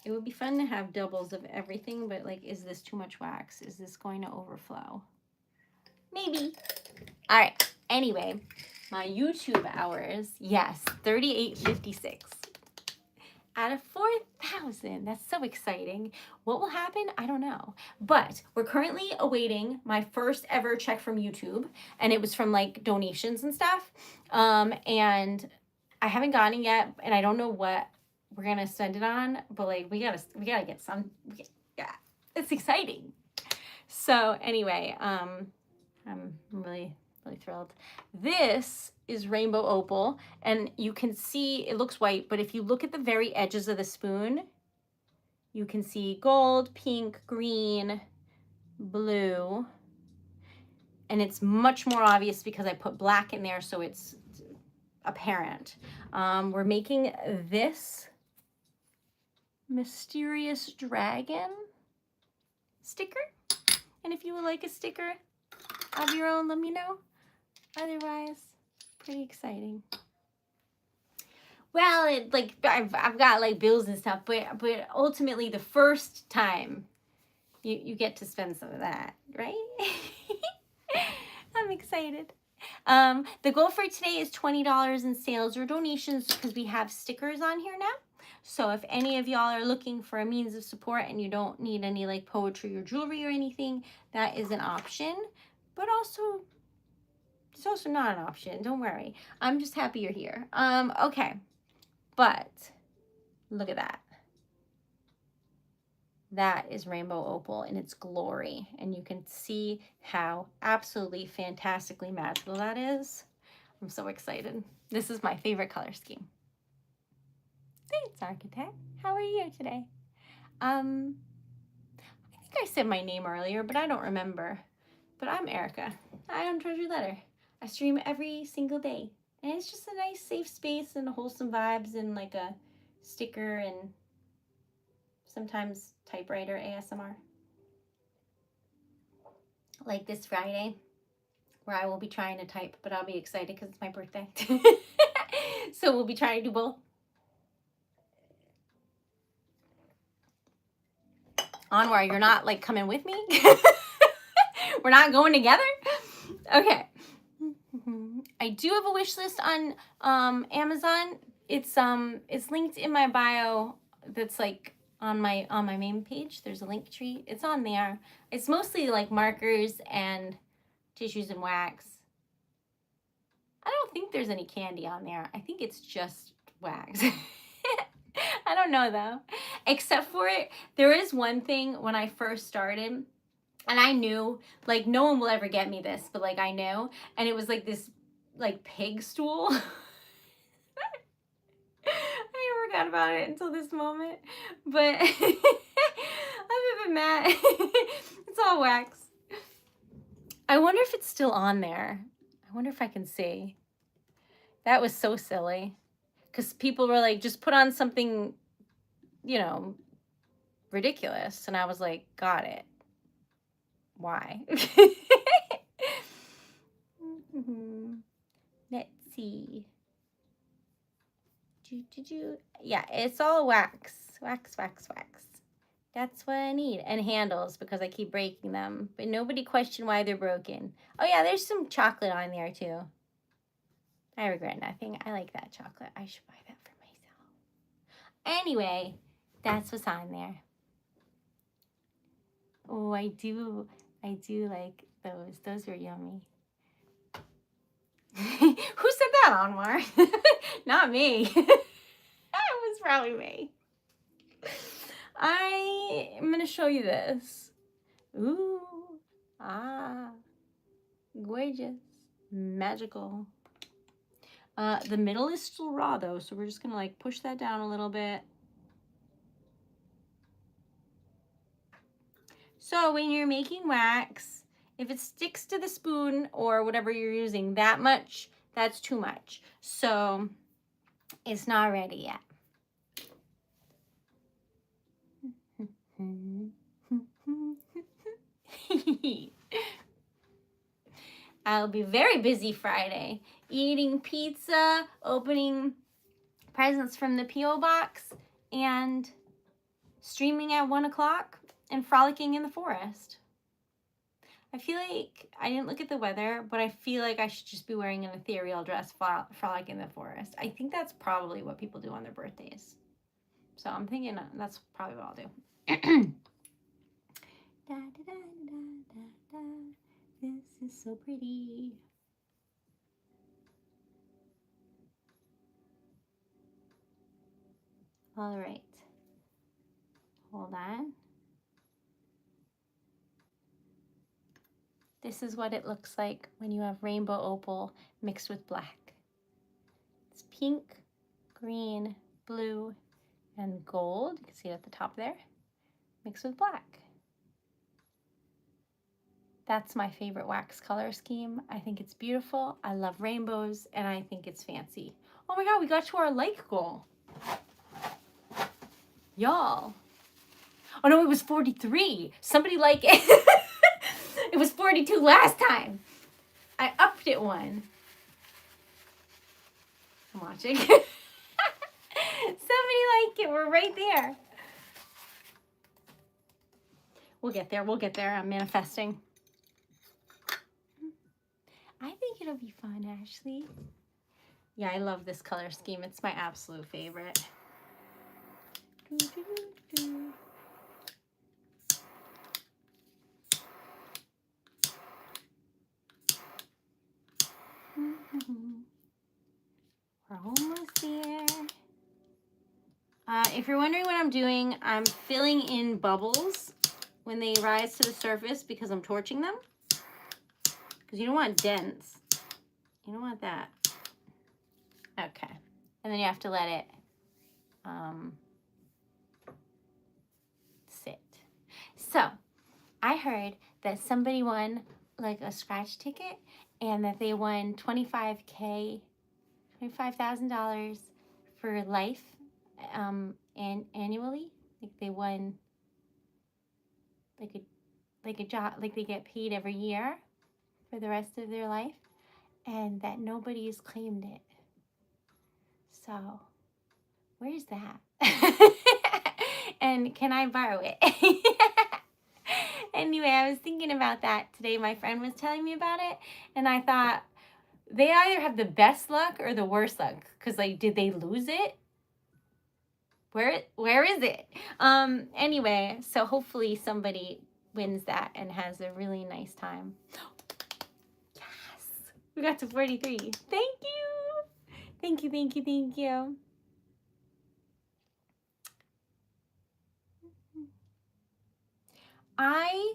It would be fun to have doubles of everything, but like, is this too much wax? Is this going to overflow? Maybe. All right. Anyway, my YouTube hours, yes, 3856. Out of 4,000. That's so exciting. What will happen? I don't know. But we're currently awaiting my first ever check from YouTube, and it was from like donations and stuff. And I haven't gotten it yet, and I don't know what we're gonna spend it on, but like we gotta get some. Yeah, it's exciting. So anyway, I'm really thrilled. This is rainbow opal, and you can see it looks white, but if you look at the very edges of the spoon, you can see gold, pink, green, blue, and it's much more obvious because I put black in there, so it's apparent. We're making this mysterious dragon sticker, and if you would like a sticker of your own, let me know. Otherwise, pretty exciting. Well, it like I've got like bills and stuff, but ultimately the first time you get to spend some of that, right? I'm excited. The goal for today is $20 in sales or donations because we have stickers on here now. So if any of y'all are looking for a means of support and you don't need any like poetry or jewelry or anything, that is an option. But also, it's also not an option. Don't worry. I'm just happy you're here. Okay. But look at that. That is rainbow opal in its glory. And you can see how absolutely fantastically magical that is. I'm so excited. This is my favorite color scheme. Thanks, Architect. How are you today? I think I said my name earlier, but I don't remember. But I'm Erica. I own TreasuredLetter. I stream every single day. And it's just a nice safe space and wholesome vibes and like a sticker and sometimes typewriter ASMR. Like this Friday, where I will be trying to type, but I'll be excited because it's my birthday. So we'll be trying to do both. Anwar, you're not like coming with me? We're not going together? Okay. I do have a wish list on Amazon. It's linked in my bio. That's like on my main page. There's a link tree. It's on there. It's mostly like markers and tissues and wax. I don't think there's any candy on there. I think it's just wax. I don't know though. Except for it, there is one thing when I first started, and I knew, like, no one will ever get me this, but like I knew, and it was like this like pig stool. I forgot about it until this moment, but other than that, it's all wax. I wonder if it's still on there. I wonder if I can see. That was so silly. Because people were like, just put on something, you know, ridiculous. And I was like, got it. Why? Let's see. Yeah, it's all wax. Wax, wax, wax. That's what I need. And handles, because I keep breaking them. But nobody questioned why they're broken. Oh, yeah, there's some chocolate on there, too. I regret nothing. I like that chocolate. I should buy that for myself. Anyway, that's what's on there. Oh, I do like those. Those are yummy. Who said that, Anwar? Not me. That was probably me. I am going to show you this. Ooh. Ah. Gorgeous. Magical. The middle is still raw though, so we're just gonna like push that down a little bit. So when you're making wax, if it sticks to the spoon or whatever you're using that much, that's too much. So it's not ready yet. I'll be very busy Friday, eating pizza, opening presents from the P.O. box, and streaming at 1 o'clock and frolicking in the forest. I feel like, I didn't look at the weather, but I feel like I should just be wearing an ethereal dress, frolic in the forest. I think that's probably what people do on their birthdays. So I'm thinking that's probably what I'll do. Da, da, da, da, da, da. This is so pretty. All right. Hold on. This is what it looks like when you have rainbow opal mixed with black. It's pink, green, blue, and gold. You can see it at the top there, mixed with black. That's my favorite wax color scheme. I think it's beautiful. I love rainbows, and I think it's fancy. Oh my God, we got to our like goal. Y'all. Oh no, it was 43. Somebody like it. It was 42 last time. I upped it one. I'm watching. Somebody like it. We're right there. We'll get there. We'll get there. I'm manifesting. I think it'll be fun, Ashley. Yeah, I love this color scheme. It's my absolute favorite. We're almost there. If you're wondering what I'm doing, I'm filling in bubbles when they rise to the surface because I'm torching them. Because you don't want dents. You don't want that. Okay. And then you have to let it sit. So I heard that somebody won like a scratch ticket and that they won $25,000 for life and annually. Like they won like a job, like they get paid every year for the rest of their life, and that nobody's claimed it. So where's that? And can I borrow it? Anyway, I was thinking about that today. My friend was telling me about it, and I thought they either have the best luck or the worst luck. Because, like, did they lose it? Where is it? Anyway, so hopefully somebody wins that and has a really nice time. Yes! We got to 43. Thank you! Thank you, thank you, thank you. I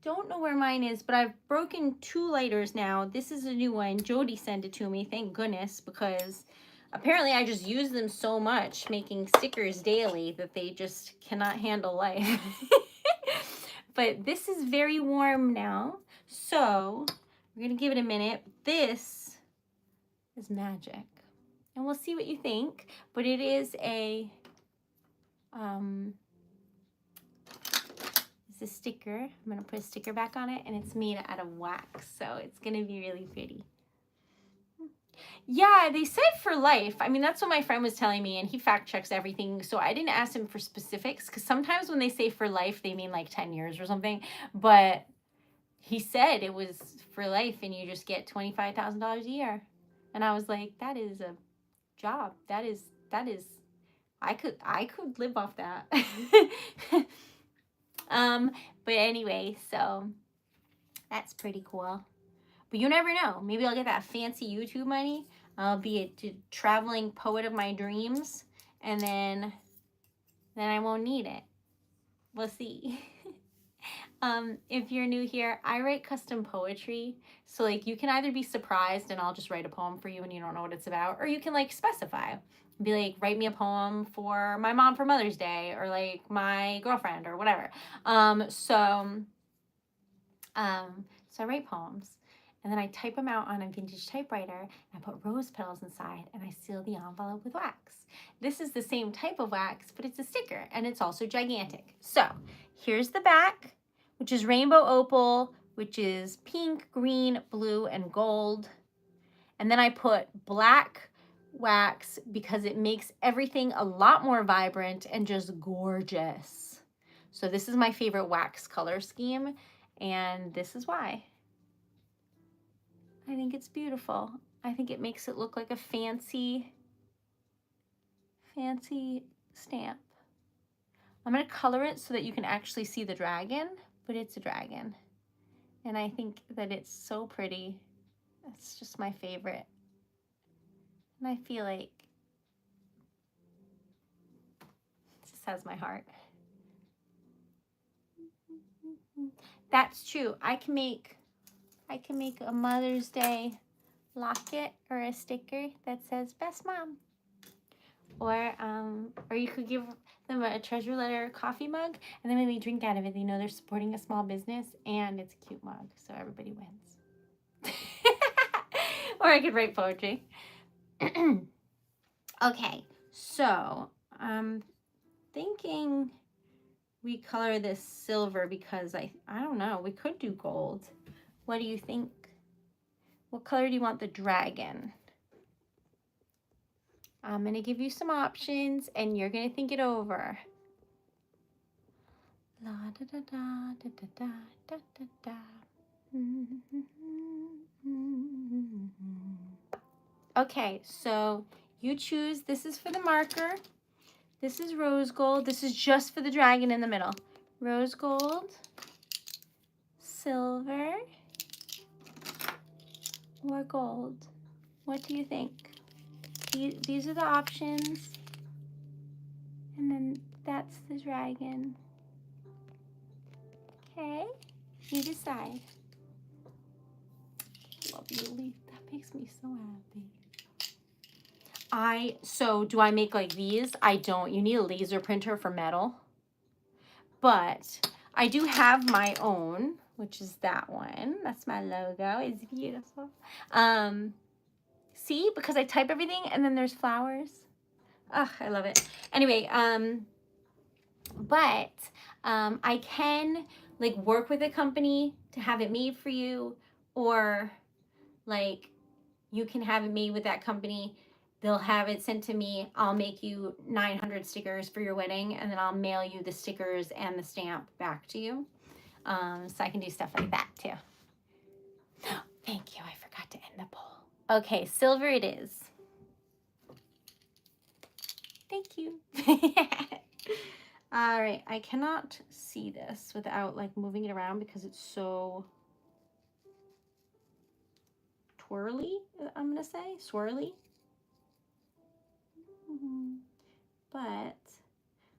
don't know where mine is, but I've broken 2 lighters now. This is a new one. Jody sent it to me, thank goodness, because apparently I just use them so much making stickers daily that they just cannot handle life. But this is very warm now, so we're gonna give it a minute. This is magic, and we'll see what you think. But it is a it's a sticker. I'm gonna put a sticker back on it, and it's made out of wax, so it's gonna be really pretty. Yeah, they said for life. I mean, that's what my friend was telling me, and he fact checks everything, so I didn't ask him for specifics, because sometimes when they say for life, they mean like 10 years or something, but he said it was for life, and you just get $25,000 a year. And I was like, that is a job. That is, I could live off that. But anyway, so that's pretty cool. But you never know. Maybe I'll get that fancy YouTube money. I'll be a traveling poet of my dreams, and then I won't need it. We'll see. If you're new here, I write custom poetry. So like you can either be surprised and I'll just write a poem for you and you don't know what it's about, or you can like specify. Be like, write me a poem for my mom for Mother's Day, or like my girlfriend, or whatever. So I write poems, and then I type them out on a vintage typewriter, and I put rose petals inside, and I seal the envelope with wax. This is the same type of wax, but it's a sticker, and it's also gigantic. So here's the back, which is rainbow opal, which is pink, green, blue, and gold. And then I put black wax because it makes everything a lot more vibrant and just gorgeous. So this is my favorite wax color scheme, and this is why. I think it's beautiful. I think it makes it look like a fancy stamp. I'm going to color it so that you can actually see the dragon, but it's a dragon. And I think that it's so pretty. It's just my favorite. And I feel like this has my heart. That's true. I can make a Mother's Day locket or a sticker that says best mom. Or you could give them a treasure letter coffee mug, and then when they drink out of it, they know they're supporting a small business, and it's a cute mug, so everybody wins. Or I could write poetry. Okay, so I'm thinking we color this silver because I don't know, we could do gold. What do you think? What color do you want the dragon? I'm going to give you some options, and you're going to think it over. La da da da da da da da da. Okay, so you choose. This is for the marker. This is rose gold. This is just for the dragon in the middle. Rose gold, silver, or gold. What do you think? These are the options, and then that's the dragon. Okay, you decide. Love you, Leaf. That makes makes me so happy. So do I make like these? I don't. You need a laser printer for metal. But I do have my own, which is that one. That's my logo. It's beautiful. See, because I type everything and then there's flowers. Oh, I love it. Anyway, but I can like work with a company to have it made for you, or like you can have it made with that company. They'll have it sent to me. I'll make you 900 stickers for your wedding, and then I'll mail you the stickers and the stamp back to you. So I can do stuff like that too. Thank you. I forgot to end the poll. Okay, silver it is. Thank you. All right, I cannot see this without like moving it around because it's so twirly, I'm gonna say, swirly. But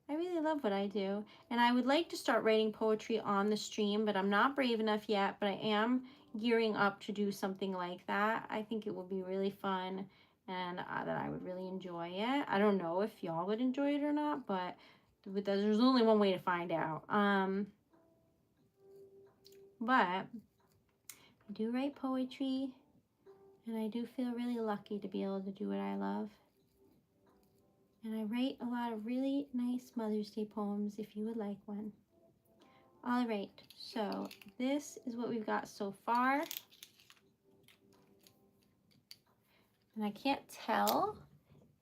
I really love what I do. And I would like to start writing poetry on the stream, but I'm not brave enough yet, but I am gearing up to do something like that. I think it will be really fun and that I would really enjoy it. I don't know if y'all would enjoy it or not, but there's only one way to find out. But I do write poetry, and I do feel really lucky to be able to do what I love. And I write a lot of really nice Mother's Day poems if you would like one. All right, so this is what we've got so far. And I can't tell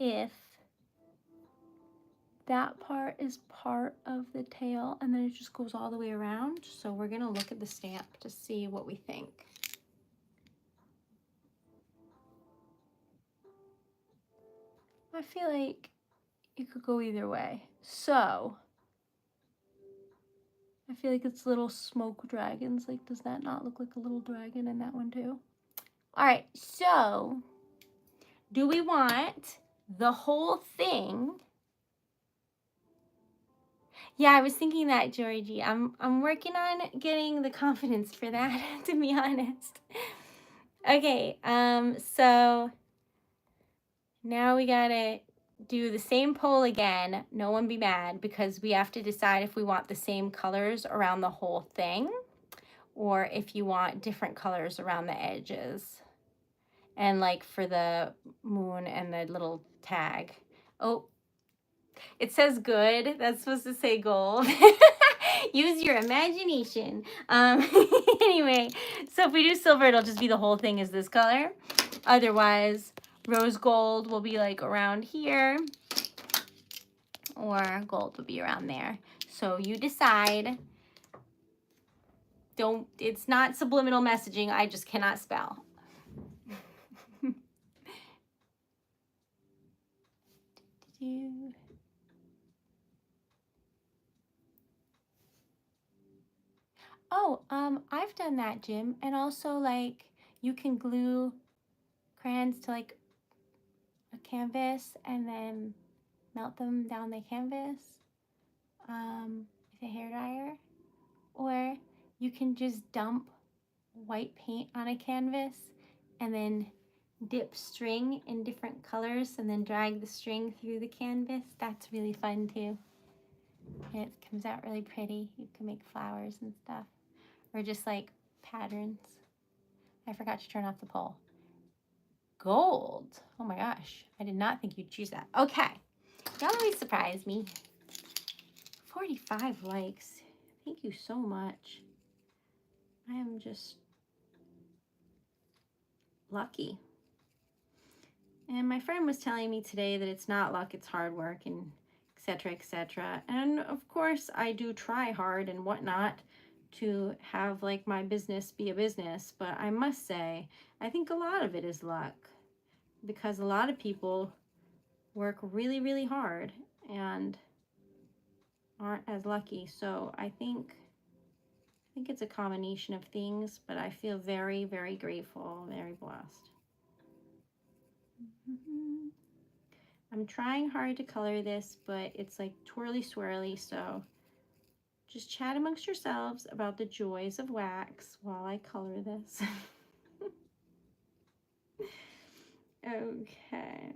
if that part is part of the tail and then it just goes all the way around. So we're gonna look at the stamp to see what we think. I feel like it could go either way. So I feel like it's little smoke dragons. Like, does that not look like a little dragon in that one too? All right, so do we want the whole thing? Yeah, I was thinking that, Georgie. I'm working on getting the confidence for that, to be honest. Okay, so now we gotta do the same poll again. No one be mad, because we have to decide if we want the same colors around the whole thing or if you want different colors around the edges. And like for the moon and the little tag. Oh, it says good. That's supposed to say gold. Use your imagination. Anyway, so if we do silver, it'll just be the whole thing is this color. Otherwise, rose gold will be like around here, or gold will be around there. So you decide. It's not subliminal messaging. I just cannot spell. Oh, I've done that, Jim. And also, like, you can glue crayons to, like, a canvas and then melt them down the canvas with a hairdryer. Or you can just dump white paint on a canvas and then dip string in different colors and then drag the string through the canvas. That's really fun, too. And it comes out really pretty. You can make flowers and stuff. Or just like patterns. I forgot to turn off the poll. Gold. Oh my gosh. I did not think you'd choose that. Okay. Y'all always surprise me. 45 likes. Thank you so much. I am just lucky. And my friend was telling me today that it's not luck, it's hard work, and etc., etc. And of course, I do try hard and whatnot to have like my business be a business, but I must say, I think a lot of it is luck, because a lot of people work really, really hard and aren't as lucky. So I think it's a combination of things, but I feel very, very grateful, very blessed. I'm trying hard to color this, but it's like twirly swirly, so just chat amongst yourselves about the joys of wax while I color this. Okay.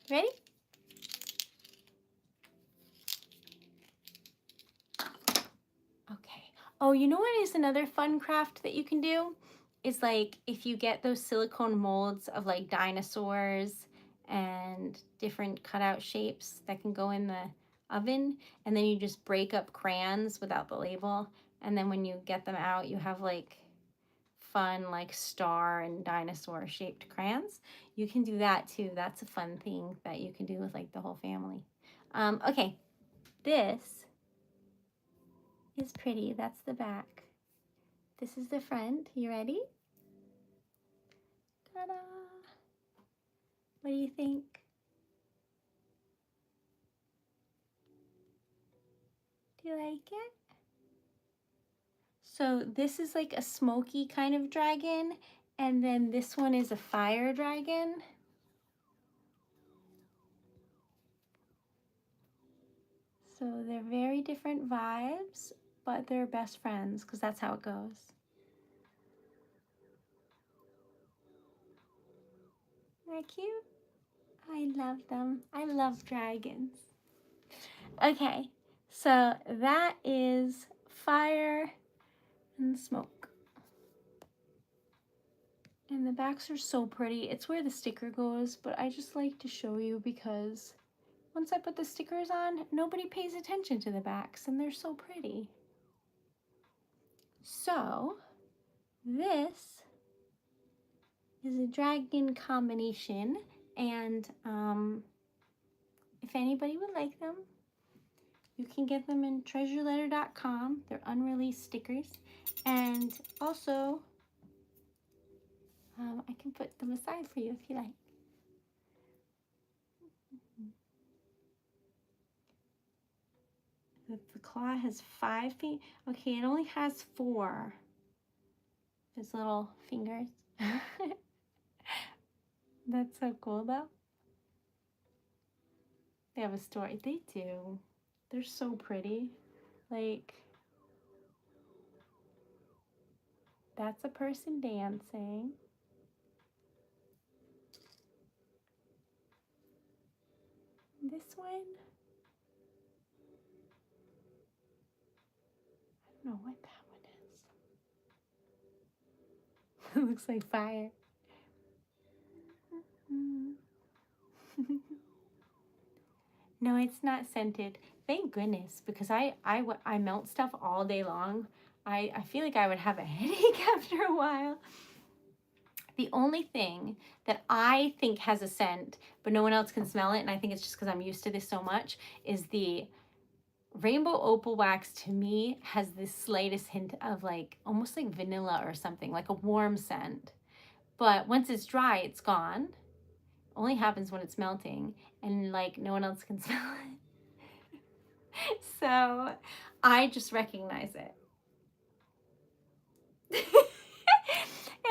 Ready? Okay. Oh, you know what is another fun craft that you can do? Is like if you get those silicone molds of like dinosaurs and different cutout shapes that can go in the oven, and then you just break up crayons without the label, and then when you get them out, you have like fun like star and dinosaur shaped crayons. You can do that too. That's a fun thing that you can do with like the whole family. Okay, this is pretty. That's the back. This is the front. You ready? Ta-da! What do you think? Do you like it? So this is like a smoky kind of dragon, and then this one is a fire dragon. So they're very different vibes, but they're best friends because that's how it goes. They're cute. I love them. I love dragons. Okay, so that is fire and smoke. And the backs are so pretty. It's where the sticker goes, but I just like to show you because once I put the stickers on, nobody pays attention to the backs and they're so pretty. So this is a dragon combination, and if anybody would like them, you can get them in TreasuredLetter.com. They're unreleased stickers, and also I can put them aside for you if you like. The claw has 5 feet. Okay, it only has 4. His little fingers. That's so cool though. They have a story. They do. They're so pretty. Like, that's a person dancing. This one, I don't know what that one is. It looks like fire. No, it's not scented. Thank goodness, because I melt stuff all day long. I feel like I would have a headache after a while. The only thing that I think has a scent, but no one else can smell it, and I think it's just because I'm used to this so much, is the rainbow opal wax. To me, has this slightest hint of like almost like vanilla or something, like a warm scent. But once it's dry, it's gone. Only happens when it's melting, and like no one else can smell it. So I just recognize it.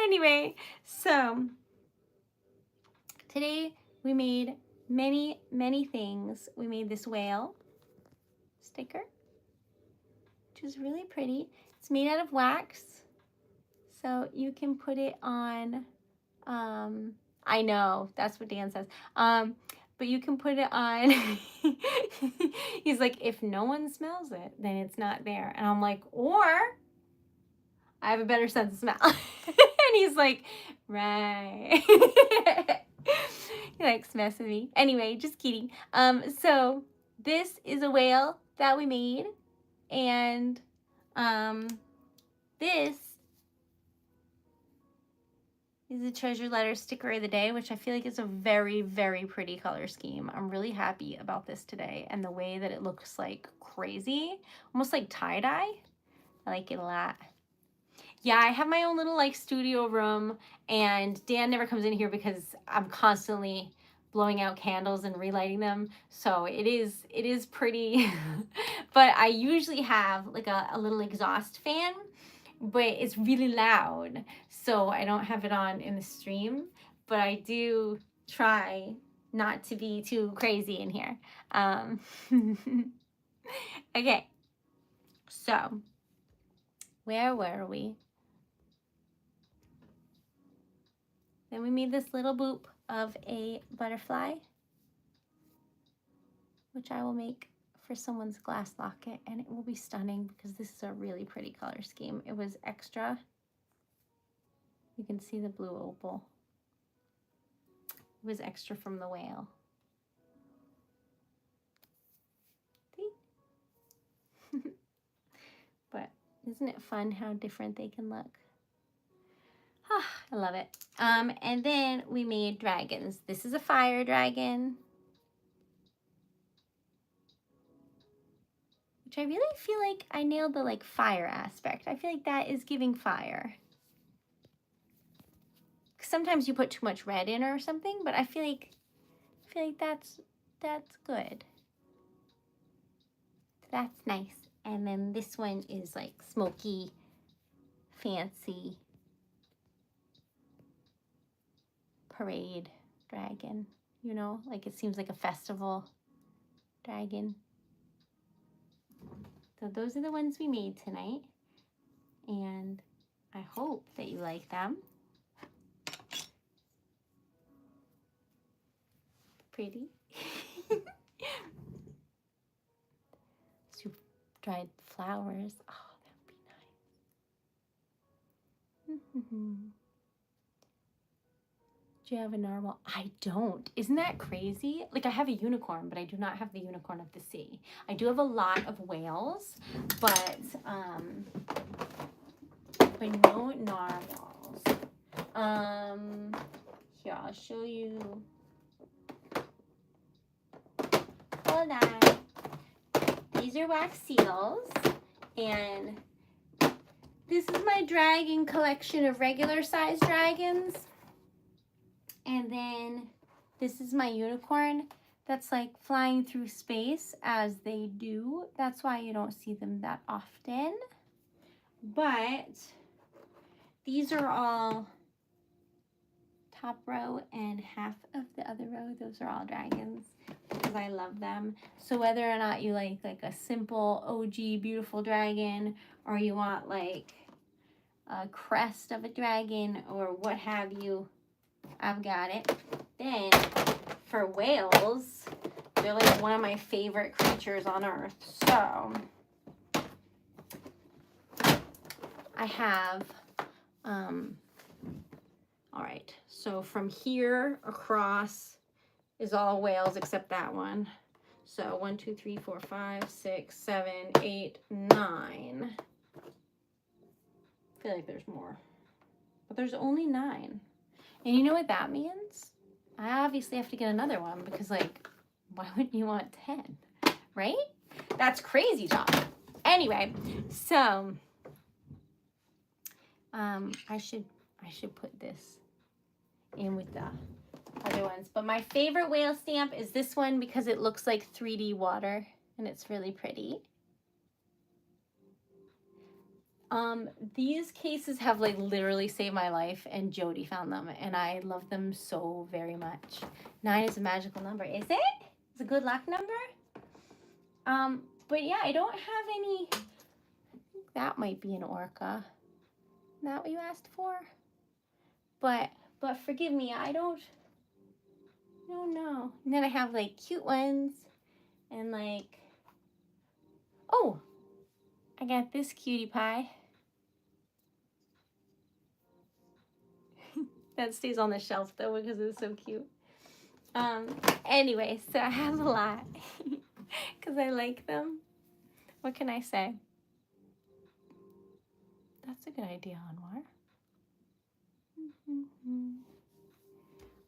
Anyway, so today we made many things. We made this whale sticker, which is really pretty. It's made out of wax, so you can put it on, I know, that's what Dan says. But you can put it on, he's like, if no one smells it, then it's not there. And I'm like, or I have a better sense of smell. And he's like, right. He likes messing with me. Anyway, just kidding. So this is a whale that we made, and this is the Treasure Letter sticker of the day, which I feel like is a very pretty color scheme. I'm really happy about this today, and the way that it looks like crazy, almost like tie-dye. I like it a lot. Yeah, I have my own little like studio room, and Dan never comes in here because I'm constantly blowing out candles and relighting them. So it is pretty, but I usually have like a little exhaust fan, but it's really loud. So I don't have it on in the stream, but I do try not to be too crazy in here. Okay, so Where were we? Then we made this little boop of a butterfly, which I will make for someone's glass locket, and it will be stunning because this is a really pretty color scheme. It was extra. You can see the blue opal. It was extra from the whale. See? But isn't it fun how different they can look? I love it. And then we made dragons. This is a fire dragon, which I really feel like I nailed the like fire aspect. I feel like that is giving fire. Sometimes you put too much red in or something, but I feel like that's good. That's nice. And then this one is like smoky, fancy parade dragon, you know, like it seems like a festival dragon. So those are the ones we made tonight, and I hope that you like them. Pretty. Some dried flowers. Oh, that would be nice. Do you have a narwhal? I don't. Isn't that crazy? Like I have a unicorn, but I do not have the unicorn of the sea. I do have a lot of whales, but no narwhals. Here, I'll show you. Hold on. These are wax seals, and this is my dragon collection of regular size dragons. And then this is my unicorn that's like flying through space as they do. That's why you don't see them that often. But these are all top row and half of the other row. Those are all dragons because I love them. So whether or not you like a simple OG beautiful dragon, or you want like a crest of a dragon or what have you, I've got it. Then for whales, they're like one of my favorite creatures on earth. So I have, all right, so from here across is all whales except that one. So 1, 2, 3, 4, 5, 6, 7, 8, 9. I feel like there's more, but there's only 9. And you know what that means? I obviously have to get another one because, like, why wouldn't you want 10, right? That's crazy talk. Anyway, so I should put this in with the other ones. But my favorite whale stamp is this one because it looks like 3D water and it's really pretty. These cases have like literally saved my life, and Jody found them, and I love them so very much. 9 is a magical number, is it? It's a good luck number. But yeah, I don't have any. I think that might be an orca. Isn't that what you asked for? But forgive me, I don't know. And then I have like cute ones, and like, oh, I got this cutie pie. That stays on the shelf though because it's so cute. Anyway, so I have a lot because I like them. What can I say? That's a good idea, Anwar.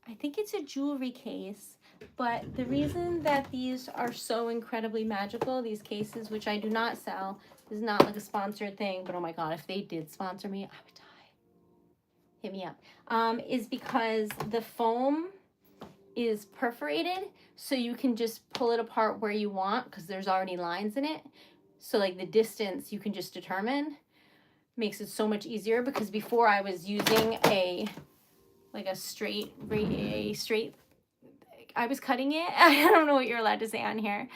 I think it's a jewelry case, but the reason that these are so incredibly magical, these cases, which I do not sell, this is not like a sponsored thing, but oh my God, if they did sponsor me, I would die. Hit me up. Is because the foam is perforated, so you can just pull it apart where you want because there's already lines in it. So like the distance you can just determine. Makes it so much easier because before I was using a straight, I was cutting it. I don't know what you're allowed to say on here,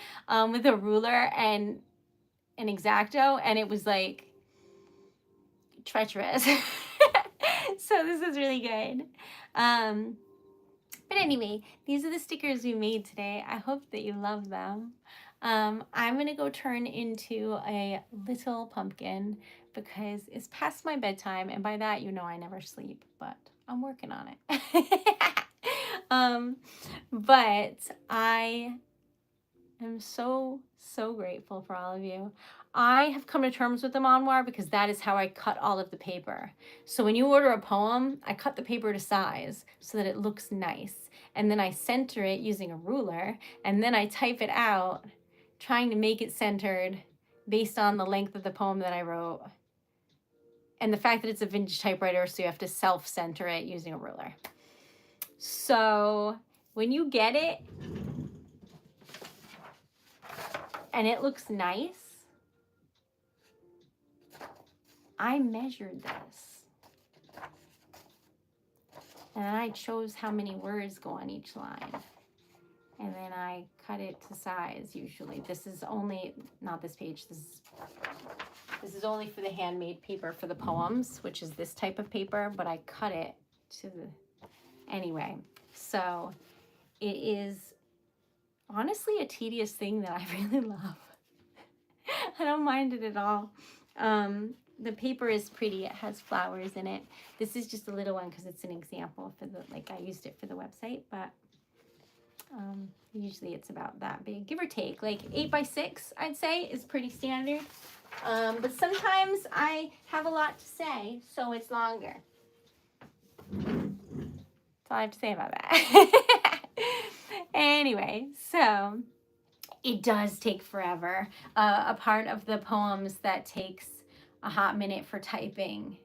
with a ruler and an X-Acto, and it was like treacherous. So this is really good. But anyway, these are the stickers we made today. I hope that you love them. I'm going to go turn into a little pumpkin because it's past my bedtime. And by that, you know I never sleep, but I'm working on it. But I am so, so grateful for all of you. I have come to terms with the Monwar because that is how I cut all of the paper. So when you order a poem, I cut the paper to size so that it looks nice. And then I center it using a ruler. And then I type it out, trying to make it centered based on the length of the poem that I wrote. And the fact that it's a vintage typewriter, so you have to self-center it using a ruler. So when you get it, and it looks nice, I measured this. And then I chose how many words go on each line. And then I cut it to size usually. This is only, not this page, this is only for the handmade paper for the poems, which is this type of paper, but I cut it to the, anyway. So it is honestly a tedious thing that I really love. I don't mind it at all. The paper is pretty. It has flowers in it. This is just a little one because it's an example for the, like I used it for the website, but usually it's about that big, give or take. Like 8x6, I'd say, is pretty standard. But sometimes I have a lot to say, so it's longer. That's all I have to say about that. Anyway, so it does take forever. A part of the poems that takes a hot minute for typing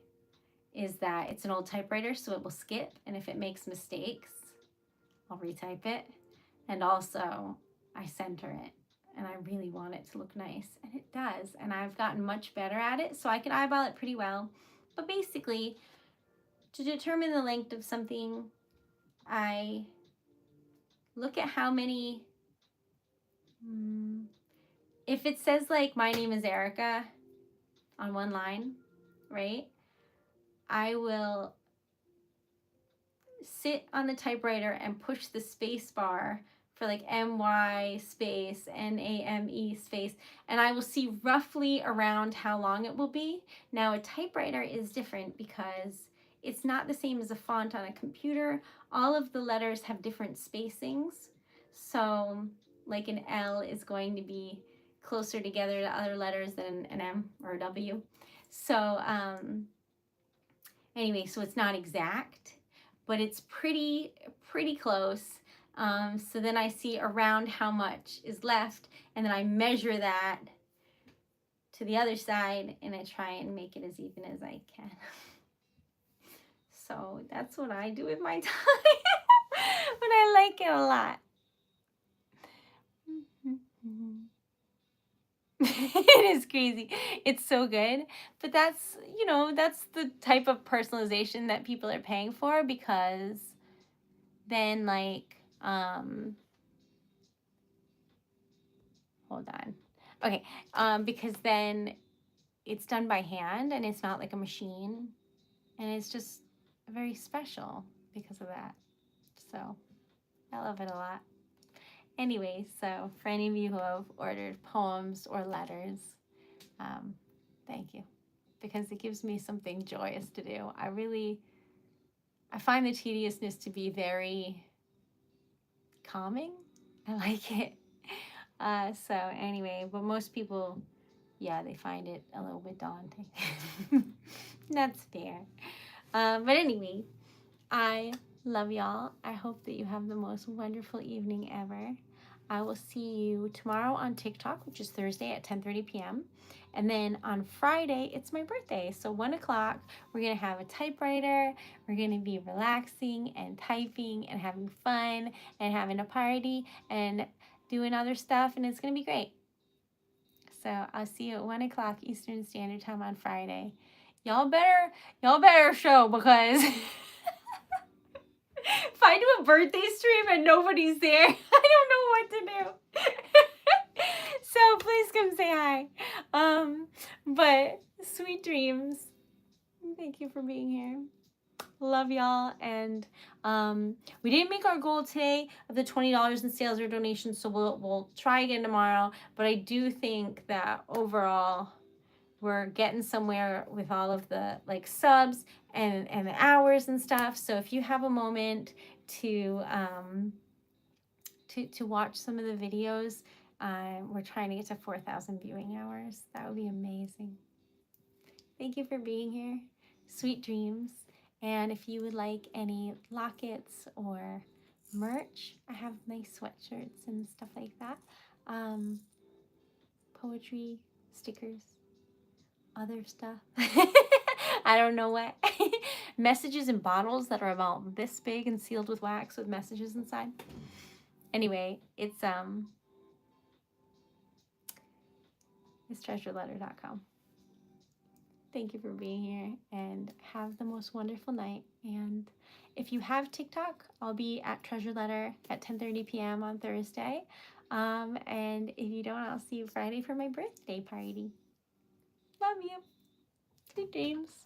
is that it's an old typewriter, so it will skip. And if it makes mistakes, I'll retype it. And also, I center it. And I really want it to look nice. And it does. And I've gotten much better at it, so I can eyeball it pretty well. But basically, to determine the length of something, I look at how many... if it says like, my name is Erica on one line, right? I will sit on the typewriter and push the space bar for like MY space, NAME space, and I will see roughly around how long it will be. Now a typewriter is different because it's not the same as a font on a computer. All of the letters have different spacings. So like an L is going to be closer together to other letters than an M or a W. So anyway, so it's not exact, but it's pretty close. So then I see around how much is left, and then I measure that to the other side, and I try and make it as even as I can. So that's what I do with my time, but I like it a lot. It is crazy. It's so good. But that's, you know, that's the type of personalization that people are paying for, because then like, hold on. Okay. Because then it's done by hand and it's not like a machine, and it's just very special because of that. So I love it a lot. Anyway, so for any of you who have ordered poems or letters, thank you, because it gives me something joyous to do. I find the tediousness to be very calming. I like it. So anyway, but most people, yeah, they find it a little bit daunting. That's fair. But anyway, I love y'all. I hope that you have the most wonderful evening ever. I will see you tomorrow on TikTok, which is Thursday at 10:30 p.m. And then on Friday, it's my birthday. So 1 o'clock, we're going to have a typewriter. We're going to be relaxing and typing and having fun and having a party and doing other stuff. And it's going to be great. So I'll see you at 1 o'clock Eastern Standard Time on Friday. Y'all better show, because if I do a birthday stream and nobody's there, I don't know what to do. So please come say hi. But sweet dreams. Thank you for being here. Love y'all. And we didn't make our goal today of the $20 in sales or donations, so we'll try again tomorrow. But I do think that overall we're getting somewhere with all of the like subs and the hours and stuff. So if you have a moment to watch some of the videos, we're trying to get to 4,000 viewing hours. That would be amazing. Thank you for being here. Sweet dreams. And if you would like any lockets or merch, I have nice sweatshirts and stuff like that. Poetry, stickers, other stuff. I don't know what. Messages in bottles that are about this big and sealed with wax with messages inside. Anyway, it's TreasuredLetter.com. Thank you for being here and have the most wonderful night. And if you have TikTok, I'll be at TreasuredLetter at 10:30 p.m. on Thursday. And if you don't, I'll see you Friday for my birthday party. Love you. Good dreams.